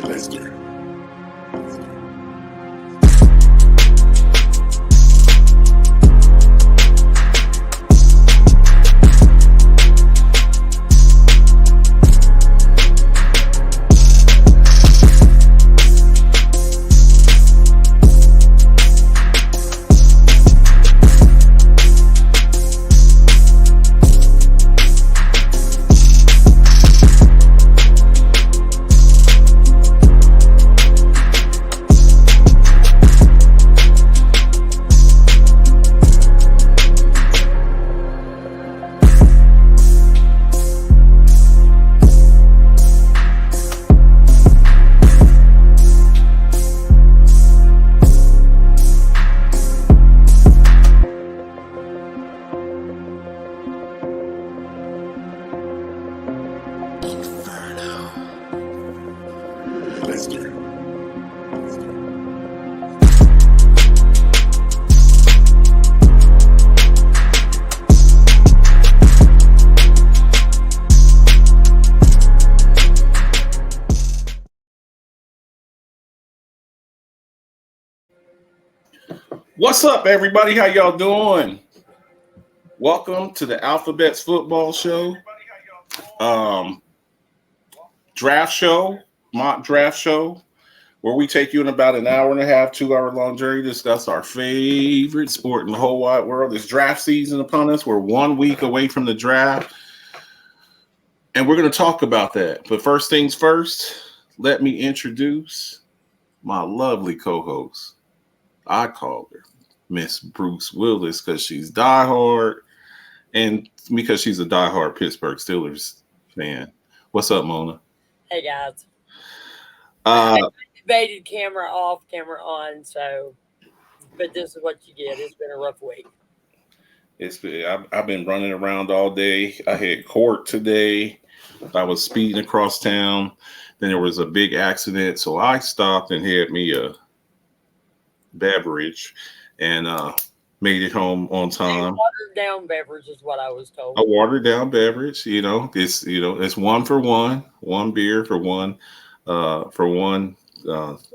Let's get it. Let's get it. What's up, everybody? How y'all doing? Welcome to the Alphabets Football Show. Draft show, mock draft show, where we take you in about an hour and a half, 2 hour long journey to discuss our favorite sport in the whole wide world. It's draft season upon us. We're 1 week away from the draft, and we're going to talk about that. But first things first, let me introduce my lovely co-host. I call her Miss Bruce Willis because she's diehard and because she's a diehard Pittsburgh Steelers fan. What's up, Mona? Hey, guys. I debated camera off, camera on, but this is what you get. It's been a rough week. I've been running around all day. I had court today. I was speeding across town. Then there was a big accident, so I stopped and had me a beverage and made it home on time. A watered down beverage is what I was told. A watered down beverage, it's one for one beer for one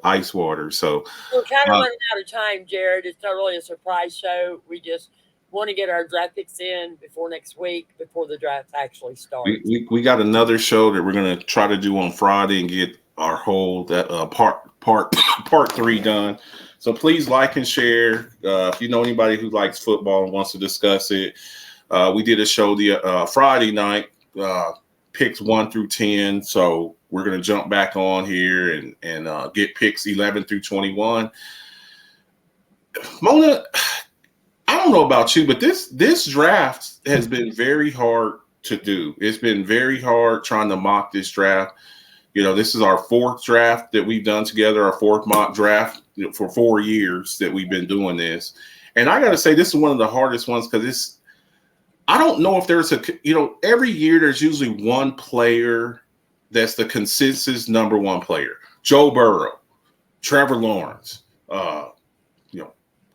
ice water. So we're kind of running out of time, Jared. It's not really a surprise show. We just want to get our draft picks in before next week, before the draft actually starts. We got another show that we're gonna try to do on Friday and get our whole part 3 done. So please like and share. If you know anybody who likes football and wants to discuss it, we did a show the Friday night, picks 1 through 10. So we're gonna jump back on here and get picks 11 through 21. Mona, I don't know about you, but this draft has been very hard to do. It's been very hard trying to mock this draft. This is our 4th draft that we've done together, our 4th mock draft for 4 years that we've been doing this. And I got to say, this is one of the hardest ones because I don't know if there's every year there's usually one player that's the consensus number 1 player. Joe Burrow, Trevor Lawrence,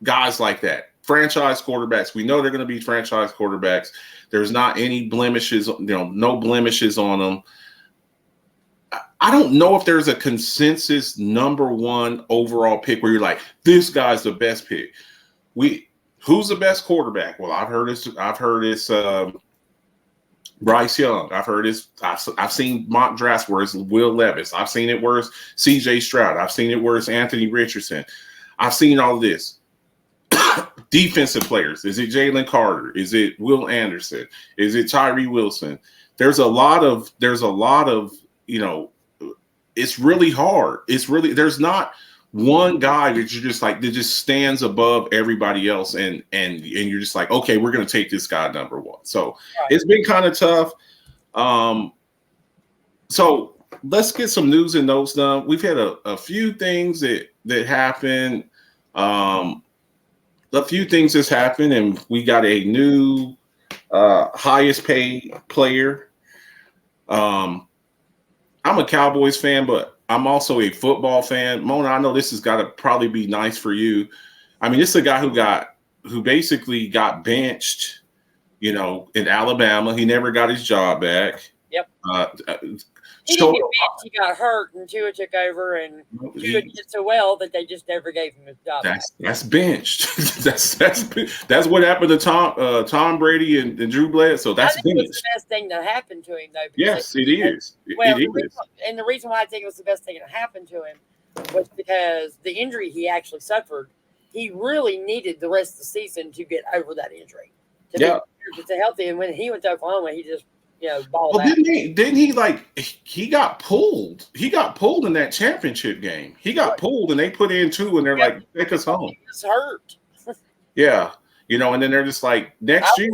guys like that. Franchise quarterbacks. We know they're going to be franchise quarterbacks. There's not any blemishes, no blemishes on them. I don't know if there's a consensus number 1 overall pick where you're like, this guy's the best pick. Who's the best quarterback? Well, I've heard it's Bryce Young. I've seen mock drafts where it's Will Levis. I've seen it where it's CJ Stroud. I've seen it where it's Anthony Richardson. I've seen all of this. Defensive players. Is it Jalen Carter? Is it Will Anderson? Is it Tyree Wilson? There's a lot of it's really hard. There's not one guy that you're just like that just stands above everybody else, and you're just like, okay, we're gonna take this guy number 1. So It's been kind of tough. So let's get some news and notes done. We've had a few things that happened. A few things has happened, and we got a new highest paid player. I'm a Cowboys fan, but I'm also a football fan. Mona, I know this has got to probably be nice for you. I mean, this is a guy who basically got benched, in Alabama. He never got his job back. Yep. Uh, He didn't showed get benched. He got hurt, and Tua took over, and Tua did so well that they just never gave him his job back. that's benched. that's what happened to Tom Brady and Drew Bledsoe. So that's I think benched. it's the best thing that happened to him, though. Yes, it is. Well, it is. and the reason why I think it was the best thing that happened to him was because the injury he actually suffered, he really needed the rest of the season to get over that injury. To be healthy. And when he went to Oklahoma, he just balled Well, out. didn't he he got pulled? He got pulled in that championship game. He got pulled, and they put in 2, and they're like, take us home. He was hurt. Yeah, and then they're just like next year.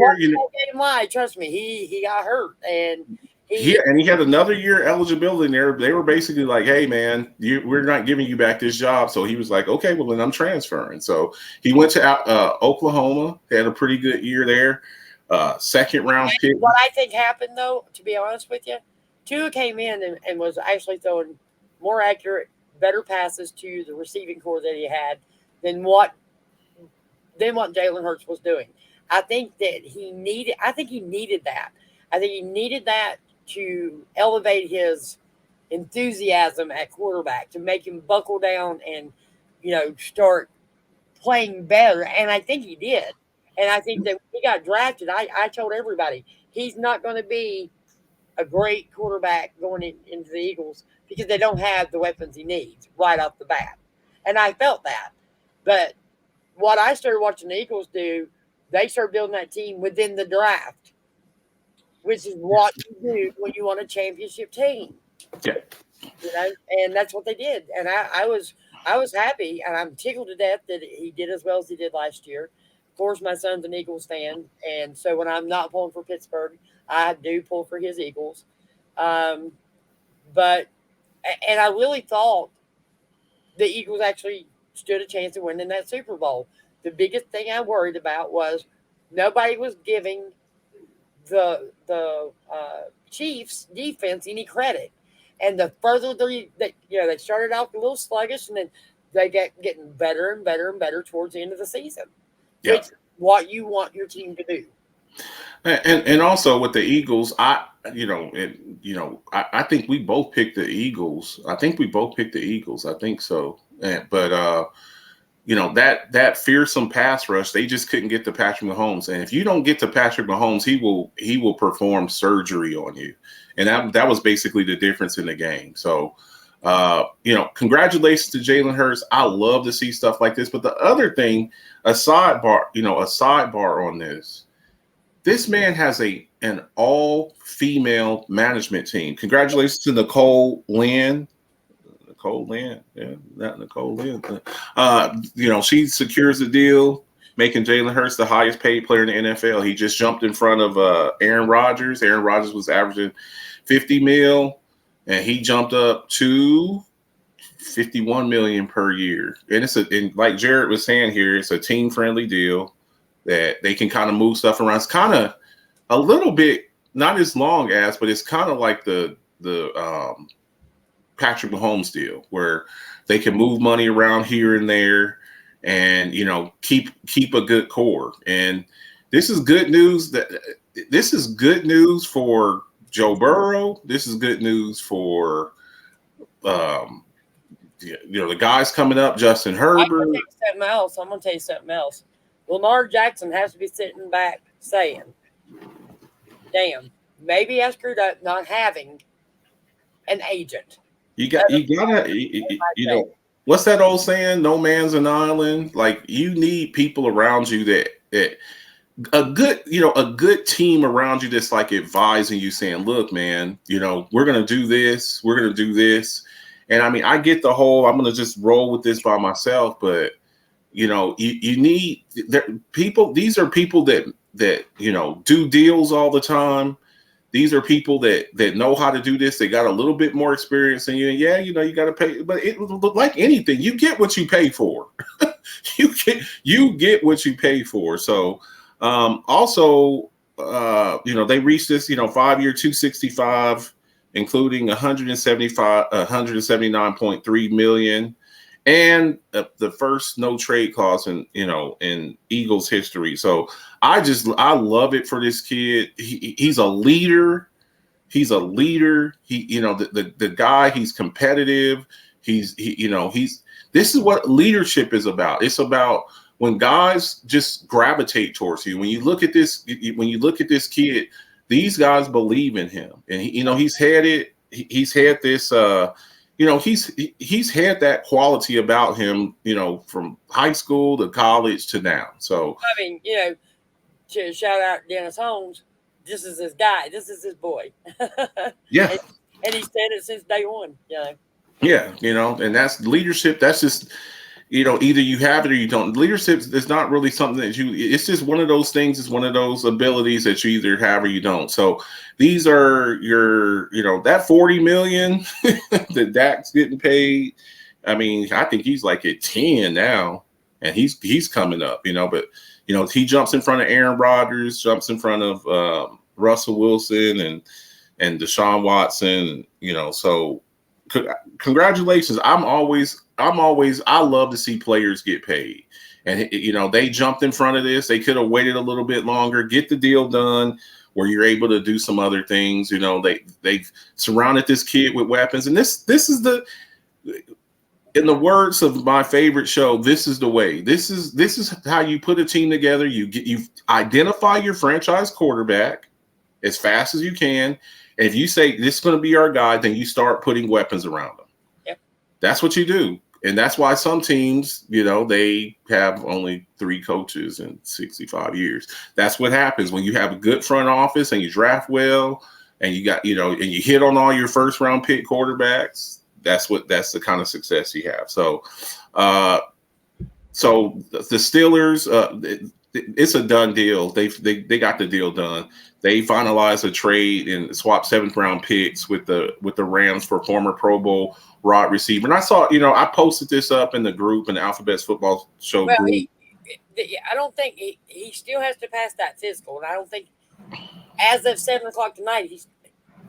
Why? Trust me, he got hurt, and he had another year eligibility in there. They were basically like, hey man, we're not giving you back this job. So he was like, okay, well then I'm transferring. So he went to Oklahoma, had a pretty good year there. Second round pick. What I think happened, though, to be honest with you, Tua came in and was actually throwing more accurate, better passes to the receiving core that he had than what Jalen Hurts was doing. I think he needed that. I think he needed that to elevate his enthusiasm at quarterback, to make him buckle down and start playing better. And I think he did. And I think that when he got drafted, I told everybody he's not going to be a great quarterback going into the Eagles because they don't have the weapons he needs right off the bat. And I felt that. But what I started watching the Eagles do, they started building that team within the draft, which is what you do when you want a championship team. Yeah. And that's what they did. And I was happy, and I'm tickled to death that he did as well as he did last year. Of course, my son's an Eagles fan, and so when I'm not pulling for Pittsburgh, I do pull for his Eagles. And I really thought the Eagles actually stood a chance of winning that Super Bowl. The biggest thing I worried about was nobody was giving the Chiefs defense any credit. And the further they started out a little sluggish, and then they getting better and better and better towards the end of the season. Yeah. Which is what you want your team to do. And also with the Eagles, I think we both picked the Eagles. I think so. But that fearsome pass rush, they just couldn't get to Patrick Mahomes. And if you don't get to Patrick Mahomes, he will perform surgery on you. And that was basically the difference in the game. So, congratulations to Jalen Hurts. I love to see stuff like this. But the other thing, a sidebar on this. This man has an all-female management team. Congratulations to Nicole Lynn. Yeah, not Nicole Lynn. She secures the deal, making Jalen Hurts the highest paid player in the NFL. He just jumped in front of Aaron Rodgers. Aaron Rodgers was averaging $50 million, and he jumped up to $51 million per year. And like Jared was saying here, it's a team-friendly deal that they can kind of move stuff around. It's kind of a little bit, not as long as, but it's kind of like the Patrick Mahomes deal, where they can move money around here and there, and keep a good core. And this is good news. This is good news for Joe Burrow. This is good news for the guys coming up, Justin Herbert. I'm gonna tell you something else. Lamar Jackson has to be sitting back saying, "Damn, maybe I screwed up not having an agent." You gotta, what's that old saying? No man's an island. Like, you need people around you that a good team around you that's like advising you, saying, look, man, we're going to do this. We're going to do this. And I mean, I get the whole, I'm going to just roll with this by myself, but you need people. These are people that do deals all the time. These are people that know how to do this. They got a little bit more experience than you. And yeah, you got to pay, but it like anything, you get what you pay for. you get what you pay for. So also, they reached this, 5-year, 265, including 179.3 million, and the first no trade clause in Eagles history. So I love it for this kid. He's a leader. He's a leader. The guy. He's competitive. This is what leadership is about. It's about when guys just gravitate towards you. When you look at this kid, these guys believe in him, and he's had it. He's had this. He's had that quality about him. From high school to college to now. So I mean, to shout out Dennis Holmes. This is his guy. This is his boy. Yeah, and he's said it since day one. Yeah, and that's leadership. That's just, either you have it or you don't. Leadership is not really something that it's just one of those things. It's one of those abilities that you either have or you don't. So these are that $40 million that Dak's getting paid. I mean, I think he's like at 10 now, and he's coming up, but he jumps in front of Aaron Rodgers, jumps in front of Russell Wilson and Deshaun Watson, so congratulations. I love to see players get paid. And they jumped in front of this. They could have waited a little bit longer, get the deal done where you're able to do some other things. They've surrounded this kid with weapons. And this is in the words of my favorite show, this is the way. This is how you put a team together. You identify your franchise quarterback as fast as you can. And if you say this is going to be our guy, then you start putting weapons around them. Yep. That's what you do. And that's why some teams, they have only 3 coaches in 65 years. That's what happens when you have a good front office and you draft well and you got, and you hit on all your first round pick quarterbacks. That's the kind of success you have. So the Steelers, it's a done deal. They got the deal done. They finalized a trade and swapped 7th round picks with the Rams for former Pro Bowl wide receiver. And I saw, I posted this up in the group, in the Alphabets Football Show group. I don't think he still has to pass that physical, and I don't think as of 7:00 tonight,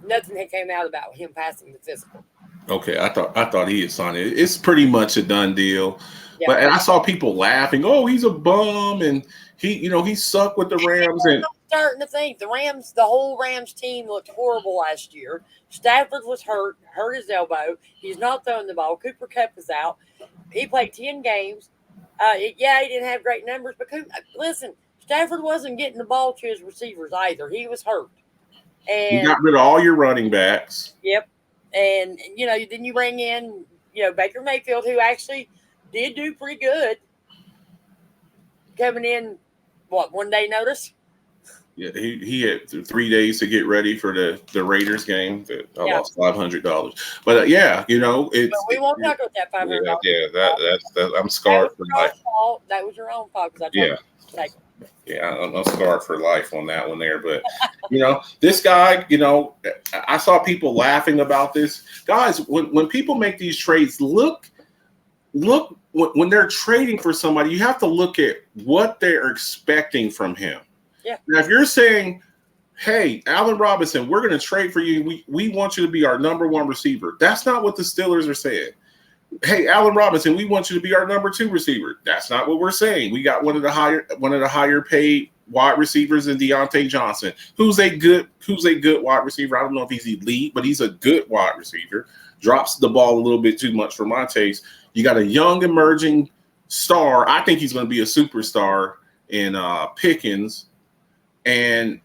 nothing had came out about him passing the physical. Okay, I thought he had signed it. It's pretty much a done deal. Yeah. But and I saw people laughing. Oh, he's a bum, and he sucked with the Rams. And I'm starting to think the whole Rams team looked horrible last year. Stafford was hurt his elbow. He's not throwing the ball. Cooper Kupp is out. He played 10 games. He didn't have great numbers, but listen, Stafford wasn't getting the ball to his receivers either. He was hurt. And you got rid of all your running backs. Yep. And, then you bring in, Baker Mayfield, who actually did do pretty good. Coming in, 1 day notice? Yeah, he had 3 days to get ready for the Raiders game. I lost $500. But but we won't talk about that $500. Yeah, that's I'm scarred for life. That was your own fault because I told you. Yeah, I'm scarred for life on that one there. But this guy, I saw people laughing about this. Guys, when people make these trades, look when they're trading for somebody, you have to look at what they're expecting from him. Yeah. Now, if you're saying, hey, Allen Robinson, we're going to trade for you. We want you to be our number 1 receiver. That's not what the Steelers are saying. Hey, Allen Robinson, we want you to be our number 2 receiver. That's not what we're saying. We got one of the higher paid wide receivers in Deontay Johnson, who's a good wide receiver. I don't know if he's elite, but he's a good wide receiver. Drops the ball a little bit too much for my taste. You got a young emerging star. I think he's going to be a superstar in Pickens. And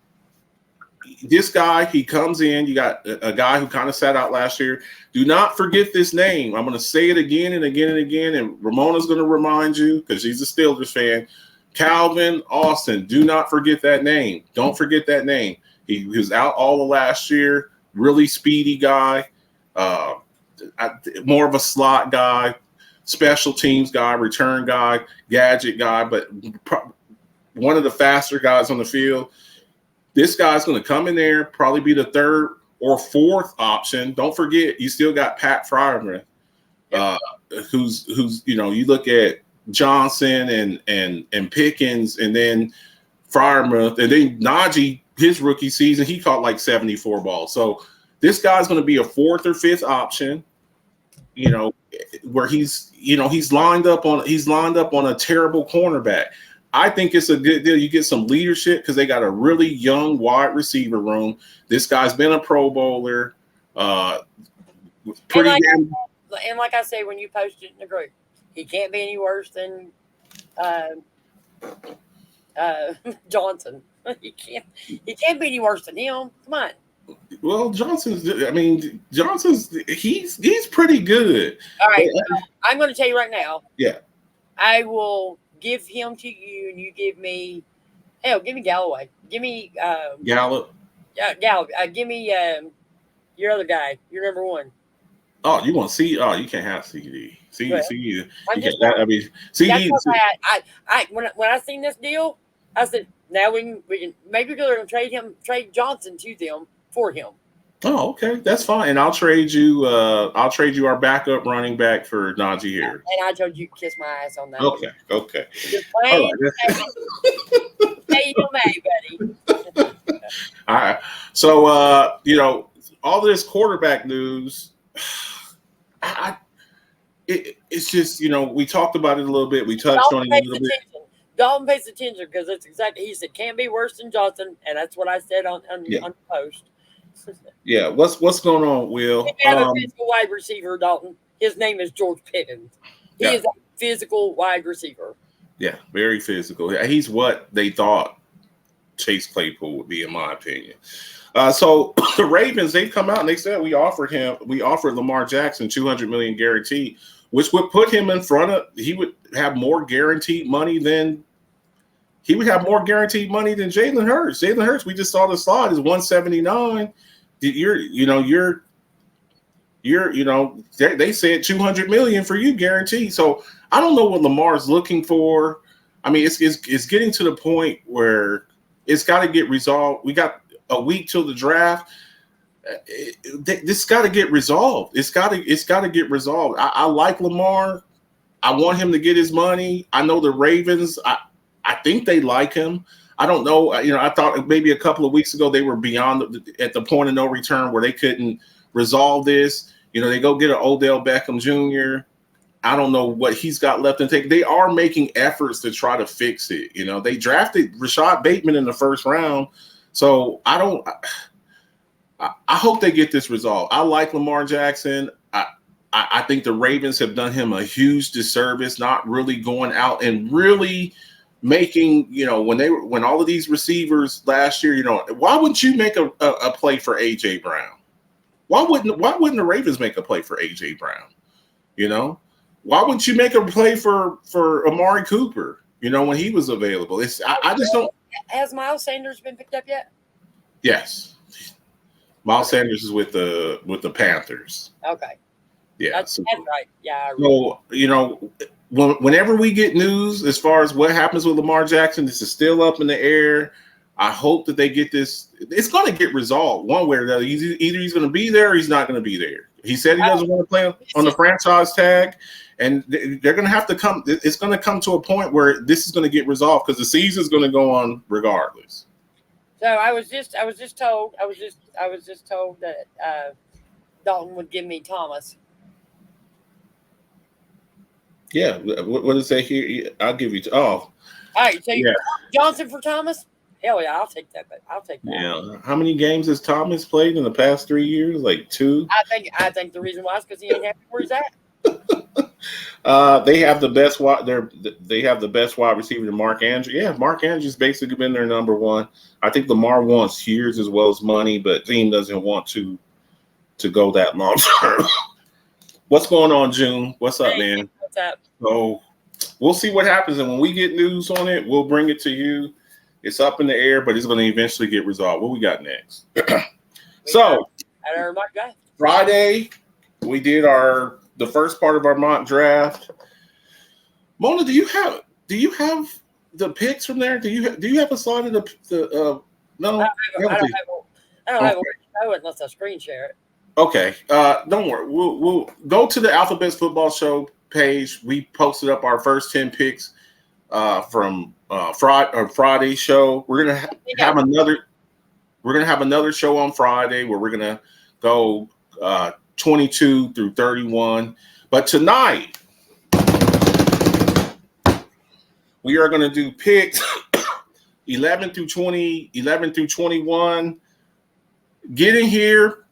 this guy, he comes in. You got a guy who kind of sat out last year. Do not forget this name. I'm going to say it again and again and again. And Ramona's going to remind you because she's a Steelers fan. Calvin Austin. Do not forget that name. Don't forget that name. He was out all of last year. Really speedy guy. More of a slot guy. Special teams guy. Return guy. Gadget guy. But one of the faster guys on the field. This guy's going to come in there, probably be the 3rd or 4th option. Don't forget, you still got Pat Freiermuth, who's you look at Johnson and Pickens, and then Freiermuth, and then Najee, his rookie season, he caught like 74 balls. So this guy's going to be a 4th or 5th option. Where he's lined up on a terrible cornerback. I think it's a good deal. You get some leadership because they got a really young wide receiver room. This guy's been a Pro Bowler. Pretty damn. And like I say, when you post it in the group, he can't be any worse than Johnson. He can't be any worse than him. Come on. Well, Johnson's he's pretty good. All right, I'm going to tell you right now. Yeah, I will give him to you, and you give me. Hell, give me Galloway. Give me Gallup. Yeah, Gallup. Give me your other guy. Your number one. Oh, you want C? Oh, you can't have CD. CD. Well, CD. CD. That's when I seen this deal, I said, now we can maybe we're going to trade Johnson to them for him. Oh, okay, that's fine. And I'll trade you our backup running back for Najee Harris. And I told you to kiss my ass on that. Okay. Just plain hey, you may, buddy. All right. So all this quarterback news, it's just, we talked about it a little bit. We touched on it a little bit. Dalton pays attention because it's exactly, he said can't be worse than Johnson, and that's what I said on the post. Yeah, what's going on, Will? He have a physical wide receiver, Dalton. His name is George Pickens. He is a physical wide receiver. Yeah, very physical. He's what they thought Chase Claypool would be, in my opinion. So the Ravens, they've come out and they said we offered Lamar Jackson $200 million guaranteed, which would put him in front of. He would have more guaranteed money than. He would have more guaranteed money than Jalen Hurts. Jalen Hurts, we just saw the slide, is 179. They said $200 million for you guaranteed. So I don't know what Lamar's looking for. I mean, it's getting to the point where it's got to get resolved. We got a week till the draft. This got to get resolved. It's got to get resolved. I like Lamar. I want him to get his money. I know the Ravens. I think they like him. I don't know. I thought maybe a couple of weeks ago they were beyond at the point of no return where they couldn't resolve this. They go get an Odell Beckham Jr. I don't know what he's got left in take. They are making efforts to try to fix it. They drafted Rashad Bateman in the first round. So I hope they get this resolved. I like Lamar Jackson. I think the Ravens have done him a huge disservice, not really going out and really making, when all of these receivers last year, why wouldn't you make a play for AJ Brown? Why wouldn't the Ravens make a play for AJ Brown? Why wouldn't you make a play for Amari Cooper? When he was available. I just don't. Has Miles Sanders been picked up yet? Yes, Miles Sanders is with the Panthers. Okay. Yeah, that's right. Yeah. So whenever we get news as far as what happens with Lamar Jackson, this is still up in the air. I hope that they get this. It's going to get resolved one way or the other. Either he's going to be there or he's not going to be there. He said he doesn't want to play on the franchise tag, and they're going to have to come. It's going to come to a point where this is going to get resolved because the season is going to go on regardless. So I was just told that Dalton would give me Thomas. Yeah, what does it say here? I'll give you. All right. So Johnson for Thomas? Hell yeah, I'll take that. I'll take that. Yeah. How many games has Thomas played in the past 3 years? Like 2. I think the reason why is because he ain't happy where he's at. They have the best wide receiver, Mark Andrews. Yeah, Mark Andrews basically been their number one. I think Lamar wants years as well as money, but the team doesn't want to go that long term. What's going on, June? What's up, man? What's up? So we'll see what happens, and when we get news on it, we'll bring it to you. It's up in the air, but it's going to eventually get resolved. What we got next? Friday, we did the first part of our mock draft. Mona, do you have the picks from there? Do you have a slide of the no? I don't have it unless I screen share it. Okay, don't worry. We'll go to the Alphabets Football Show page. We posted up our first 10 picks from Friday show. We're gonna have another. We're gonna have another show on Friday where we're gonna go 22 through 31. But tonight, We are going to do picks 11 through 20, 11 through 21. Get in here.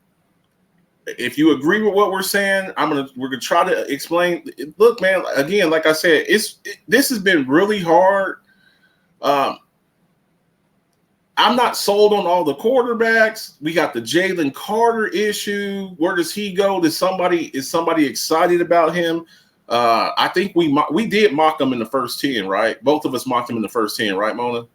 If you agree with what we're saying, we're gonna try to explain. Look, man, again, like I said, this has been really hard. I'm not sold on all the quarterbacks. We got the Jalen Carter issue. Where does he go? Is somebody excited about him? I think we did mock him in the first 10, right? Both of us mocked him in the first 10, right, Mona?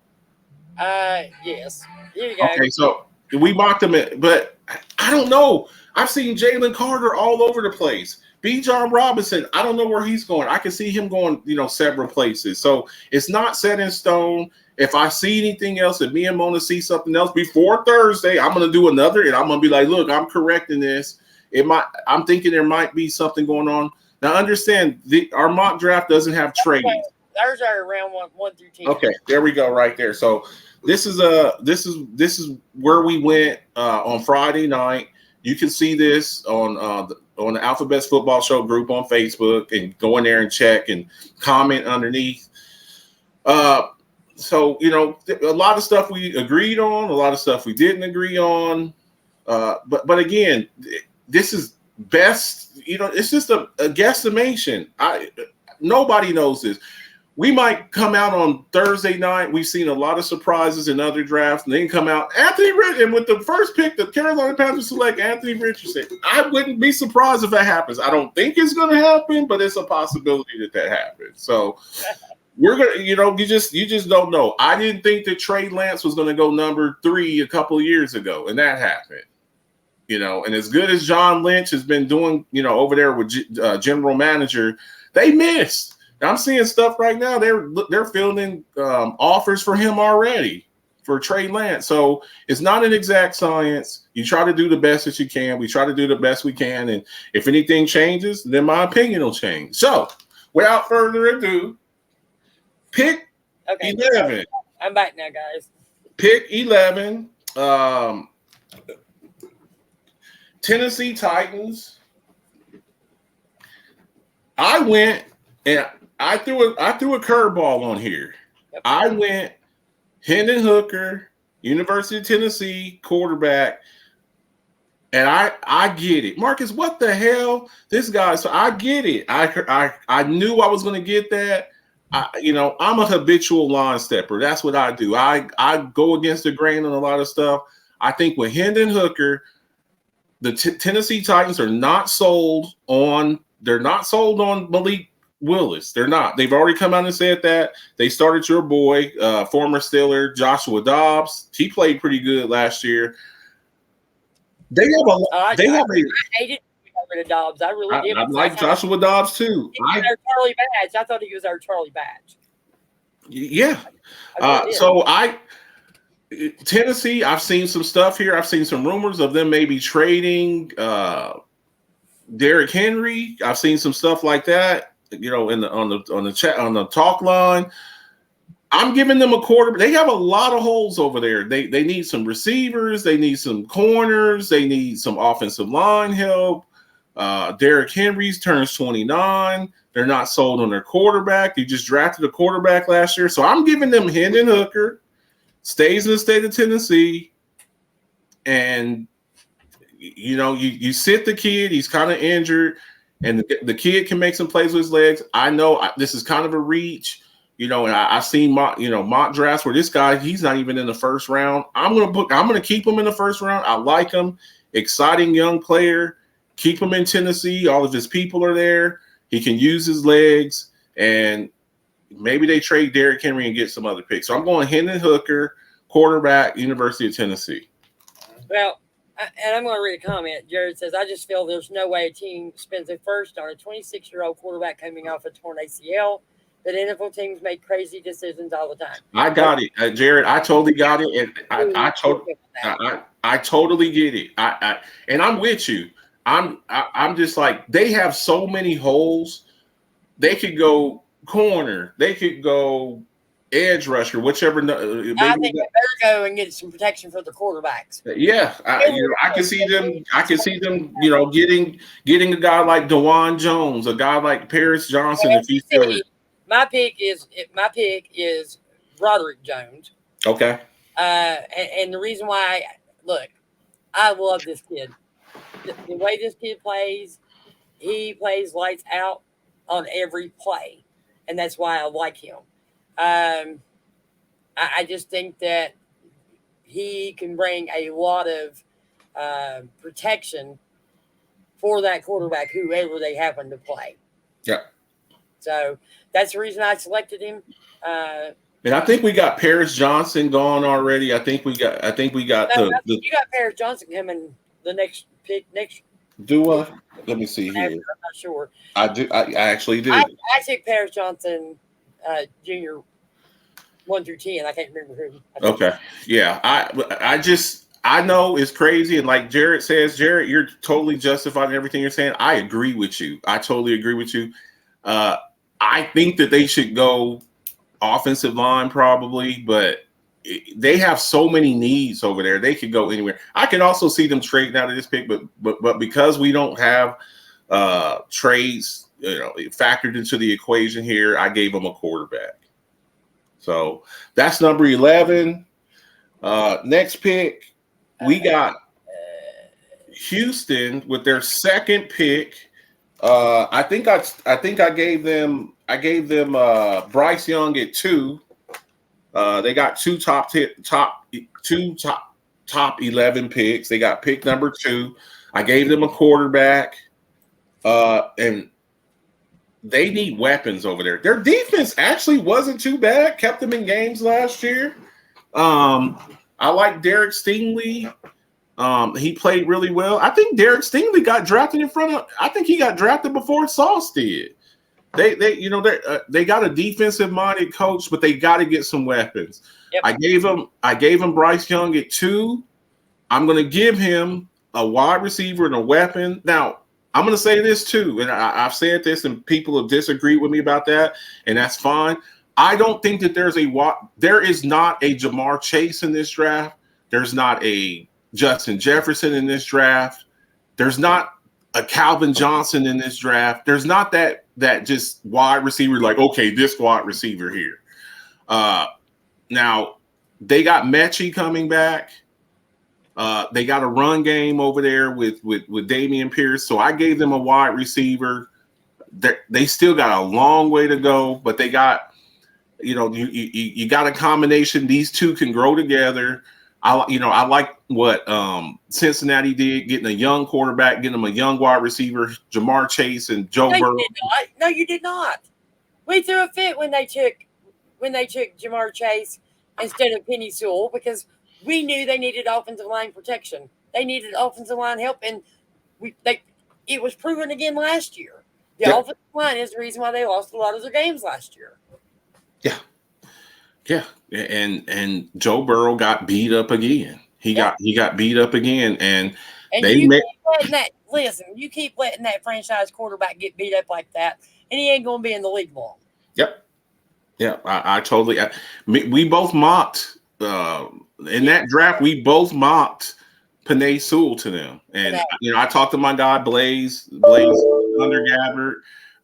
Yes. Here you go. Okay, so we mocked him, but I don't know. I've seen Jalen Carter all over the place. Bijan Robinson, I don't know where he's going. I can see him going, several places. So it's not set in stone. If I see anything else, if me and Mona see something else before Thursday, I'm going to do another, and I'm going to be like, look, I'm correcting this. I'm thinking there might be something going on. Now, understand, our mock draft doesn't have trades. There's our round 1 through 10. Okay, there we go, right there. So this is where we went on Friday night. You can see this on the Alphabets Football Show group on Facebook, and go in there and check and comment underneath. So a lot of stuff we agreed on, a lot of stuff we didn't agree on. But again, this is best. It's just a guesstimation. Nobody knows this. We might come out on Thursday night. We've seen a lot of surprises in other drafts, and then come out Anthony Richardson. And with the first pick, the Carolina Panthers select Anthony Richardson. I wouldn't be surprised if that happens. I don't think it's going to happen, but it's a possibility that happens. So we're gonna, you just don't know. I didn't think that Trey Lance was going to go number 3 a couple of years ago, and that happened. And as good as John Lynch has been doing, over there with general manager, they missed. I'm seeing stuff right now. They're fielding offers for him already for Trey Lance. So it's not an exact science. You try to do the best that you can. We try to do the best we can. And if anything changes, then my opinion will change. So without further ado, pick 11. I'm back now, guys. Pick 11. Tennessee Titans. I went and I threw a curveball on here. Yep. I went Hendon Hooker, University of Tennessee quarterback, and I get it. Marcus, what the hell? This guy. So I get it. I knew I was going to get that. I'm a habitual line stepper. That's what I do. I go against the grain on a lot of stuff. I think with Hendon Hooker, the Tennessee Titans are not sold on. They're not sold on Malik Willis. They're not. They've already come out and said that. They started your boy, former Steeler, Joshua Dobbs. He played pretty good last year. I hated Dobbs. I really did. I like Joshua Dobbs too. Our Charlie Badge. I thought he was our Charlie Badge. Yeah. Tennessee, I've seen some stuff here. I've seen some rumors of them maybe trading Derrick Henry. I've seen some stuff like that. On the chat, on the talk line. I'm giving them a quarter. They have a lot of holes over there. They need some receivers. They need some corners. They need some offensive line help. Derrick Henry turns 29. They're not sold on their quarterback. They just drafted a quarterback last year. So I'm giving them Hendon Hooker, stays in the state of Tennessee, and you sit the kid. He's kind of injured. And the kid can make some plays with his legs. I know this is kind of a reach, and I've seen mock drafts where this guy, he's not even in the first round. I'm gonna keep him in the first round. I like him, exciting young player. Keep him in Tennessee. All of his people are there. He can use his legs, and maybe they trade Derrick Henry and get some other picks. So I'm going Hendon Hooker, quarterback, University of Tennessee. Well. And I'm going to read a comment. Jared says, I just feel there's no way a team spends a first on a 26-year-old quarterback coming off a torn ACL. That NFL teams make crazy decisions all the time. I got it, Jared. I totally got it. And I totally get it. And I'm with you. I'm just like, they have so many holes. They could go corner. They could go edge rusher, whichever. I think they better go and get some protection for the quarterbacks. Yeah, I can see them. I can see them. Getting a guy like DeJuan Jones, a guy like Paris Johnson. If he's still my pick is Roderick Jones. Okay. And the reason why, look, I love this kid. The way this kid plays, he plays lights out on every play, and that's why I like him. I just think that he can bring a lot of protection for that quarterback, whoever they happen to play. Yeah. So that's the reason I selected him. And I think we got Paris Johnson gone already. I think we got No, you got Paris Johnson coming the next pick next. Do I? Let me see here. I'm not sure. I do. I actually do. I took Paris Johnson, Junior, 1 through 10. I can't remember who. Okay. Yeah. I know it's crazy, and like Jared says, Jared, you're totally justified in everything you're saying. I agree with you. I totally agree with you. I think that they should go offensive line probably, but they have so many needs over there. They could go anywhere. I can also see them trading out of this pick, but because we don't have trades, factored into the equation here, I gave them a quarterback. So that's number 11. Next pick, we got Houston with their second pick. I think I gave them Bryce Young at 2. They got two top 11 picks. They got pick number 2. I gave them a quarterback, and they need weapons over there. Their defense actually wasn't too bad. Kept them in games last year. I like Derek Stingley. He played really well. I think Derek Stingley got drafted I think he got drafted before Sauce did. They got a defensive minded coach, but they got to get some weapons. Yep. I gave him Bryce Young at 2. I'm going to give him a wide receiver and a weapon. Now, I'm going to say this too, and I've said this, and people have disagreed with me about that, and that's fine. I don't think that there is not a Jamar Chase in this draft. There's not a Justin Jefferson in this draft. There's not a Calvin Johnson in this draft. There's not that just wide receiver, like, okay, this wide receiver here. Now, they got Mechie coming back. They got a run game over there with Dameon Pierce. So I gave them a wide receiver. They still got a long way to go, but they got, you got a combination. These two can grow together. I like what Cincinnati did, getting a young quarterback, getting them a young wide receiver, Jamar Chase and Joe Burrow. No, you did not. We threw a fit when they took Jamar Chase instead of Penny Sewell because we knew they needed offensive line protection. They needed offensive line help, and it was proven again last year. The offensive line is the reason why they lost a lot of their games last year. Yeah. Yeah, and Joe Burrow got beat up again. He got beat up again, and you keep letting that franchise quarterback get beat up like that, and he ain't going to be in the league long. Yep. Yeah, I totally. We both mocked in that draft. We both mocked Penei Sewell to them, and I talked to my guy Blaze Undergabbard.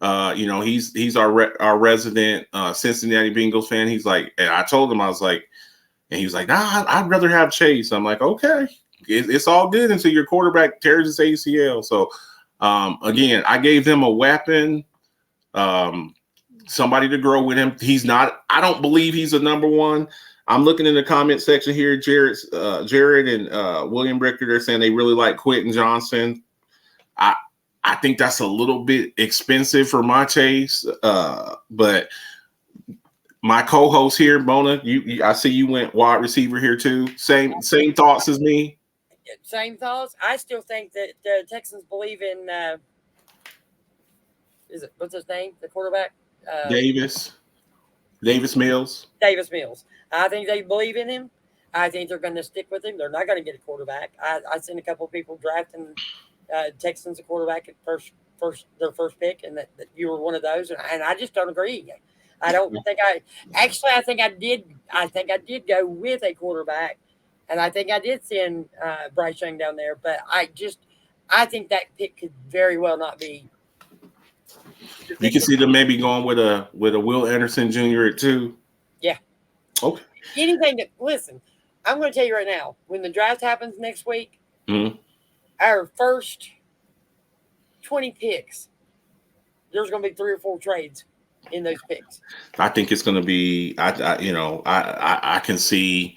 He's our resident Cincinnati Bengals fan. He's like, and I told him, I was like, and he was like, nah, I'd rather have Chase. I'm like, okay, it's all good until your quarterback tears his ACL. So, again, I gave them a weapon, somebody to grow with him. I don't believe he's a number 1. I'm looking in the comment section here. Jared and William Richter, they're saying they really like Quentin Johnson. I think that's a little bit expensive for my taste, but my co-host here, Mona, I see you went wide receiver here too. Same thoughts as me. Same thoughts. I still think that the Texans believe in. What's his name? The quarterback. Davis Mills. Davis Mills. I think they believe in him. I think they're going to stick with him. They're not going to get a quarterback. I seen a couple of people drafting Texans a quarterback at their first pick, and that you were one of those, and I just don't agree. I don't think I think I did go with a quarterback, and I think I did send Bryce Young down there, but I think that pick could very well not be You can see them maybe going with a Will Anderson Jr. at 2. Yeah. Okay. Anything that listen, I'm going to tell you right now. When the draft happens next week, our first 20 picks, there's going to be 3 or 4 trades in those picks. I think it's going to be. I can see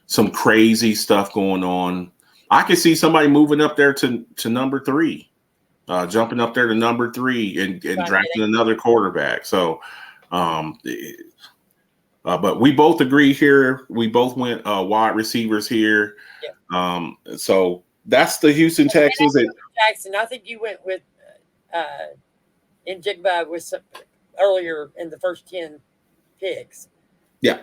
some crazy stuff going on. I can see somebody moving up there to number 3, jumping up there to number 3 and drafting another quarterback. So, but we both agree here. We both went wide receivers here. Yeah. So that's the Houston Texans. Jackson, I think you went with in Jigba with some, earlier in the first 10 picks. Yeah.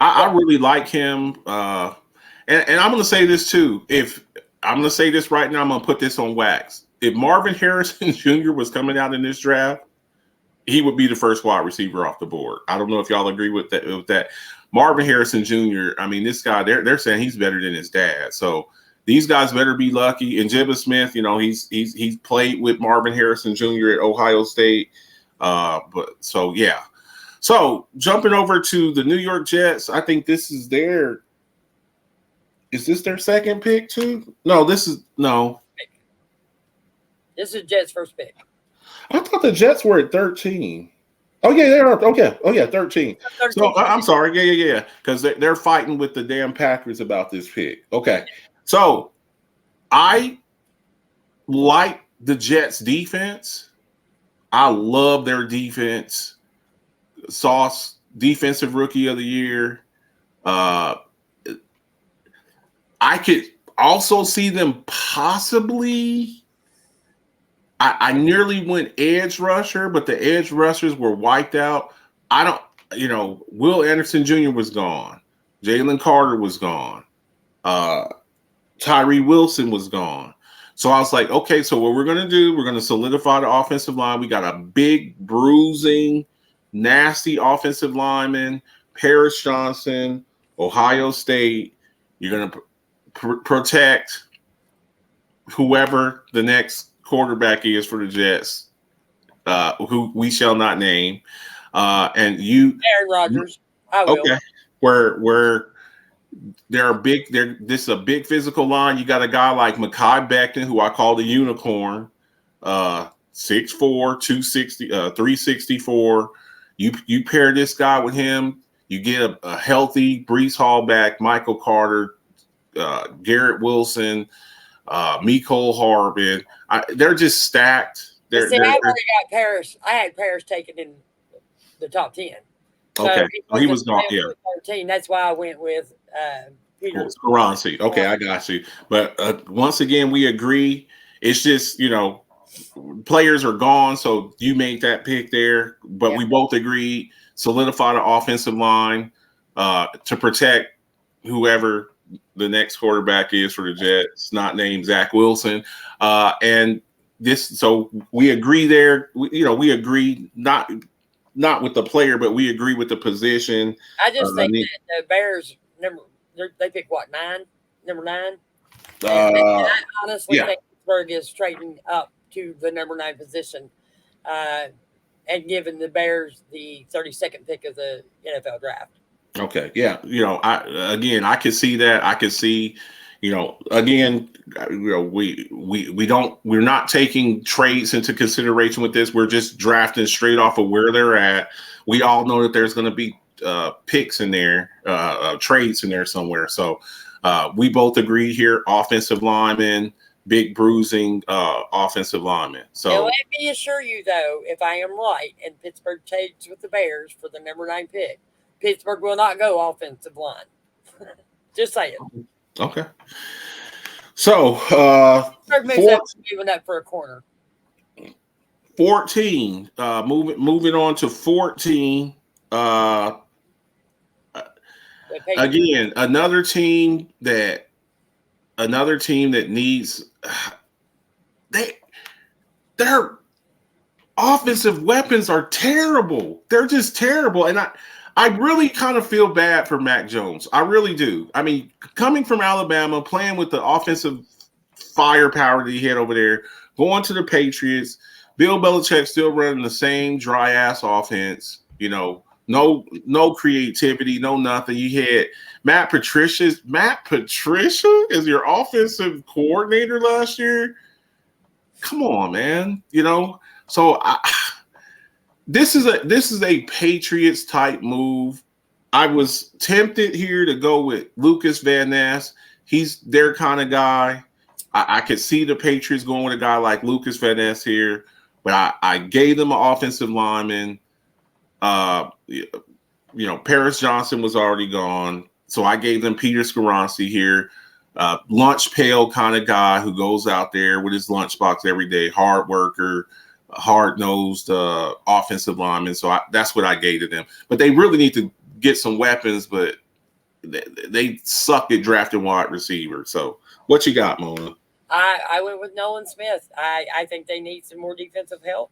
I really like him. And I'm going to say this too. If I'm going to say this right now, I'm going to put this on wax. If Marvin Harrison Jr. was coming out in this draft, he would be the first wide receiver off the board. I don't know if y'all agree with that. Marvin Harrison Jr., I mean, this guy, they're saying he's better than his dad. So these guys better be lucky. And Jibba Smith, he's played with Marvin Harrison Jr. at Ohio State. But so, yeah. So jumping over to the New York Jets, I think this is is this their second pick too? No, this is Jets' first pick. I thought the Jets were at 13. Oh yeah, they are. Okay. Oh yeah, 13. So I'm sorry. Yeah. Because they're fighting with the damn Packers about this pick. Okay. So I like the Jets defense. I love their defense. Sauce, defensive rookie of the year. I could also see them possibly. I nearly went edge rusher, but the edge rushers were wiped out. Will Anderson Jr. was gone. Jalen Carter was gone. Tyree Wilson was gone. So I was like, okay, so what we're going to do, we're going to solidify the offensive line. We got a big, bruising, nasty offensive lineman, Paris Johnson, Ohio State. You're going to protect whoever the next quarterback is for the Jets, who we shall not name, and you, Aaron Rodgers. I will. Okay, where this is a big physical line. You got a guy like Mekhi Becton, who I call the unicorn, 6'4", 260, 364. You pair this guy with him, you get a healthy Breece Hall back, Michael Carter, Garrett Wilson, Mecole Harbin. They're just stacked. I already got Paris. I had Paris taken in the top 10. So okay, he was gone. Yeah, 13. That's why I went with Peter Skoronski. Okay, I got you. But once again, we agree. It's just players are gone, so you made that pick there. But we both agreed solidify the offensive line to protect whoever the next quarterback is for the Jets, not named Zach Wilson. And this, so we agree there. We agree not with the player, but we agree with the position. I just think that the Bears they pick what, number 9. And I honestly think Pittsburgh is trading up to the number 9 position, and giving the Bears the 32nd pick of the NFL draft. Okay, yeah, I could see that. I could see, again, we're not taking trades into consideration with this. We're just drafting straight off of where they're at. We all know that there's going to be picks in there, trades in there somewhere. So we both agree here: offensive lineman, big bruising offensive lineman. So and let me assure you, though, if I am right, and Pittsburgh trades with the Bears for the number 9 pick, Pittsburgh will not go offensive line. Just saying. Okay. So moving up for a corner. 14. Moving on to 14. Again, another team that needs their offensive weapons are terrible. They're just terrible. And I really kind of feel bad for Mac Jones. I really do. I mean, coming from Alabama, playing with the offensive firepower that he had over there, going to the Patriots, Bill Belichick still running the same dry ass offense. No creativity, no nothing. You had Matt Patricia is your offensive coordinator last year. Come on, man. So this is a Patriots type move. I was tempted here to go with Lucas Van Ness. He's their kind of guy. I could see the Patriots going with a guy like Lucas Van Ness here, but I gave them an offensive lineman. Paris Johnson was already gone, so I gave them Peter Skoronski here. Lunch pail kind of guy who goes out there with his lunchbox every day, hard worker, hard-nosed offensive lineman. So that's what I gave to them. But they really need to get some weapons, but they suck at drafting wide receivers. So what you got, Mona? I went with Nolan Smith. I think they need some more defensive help.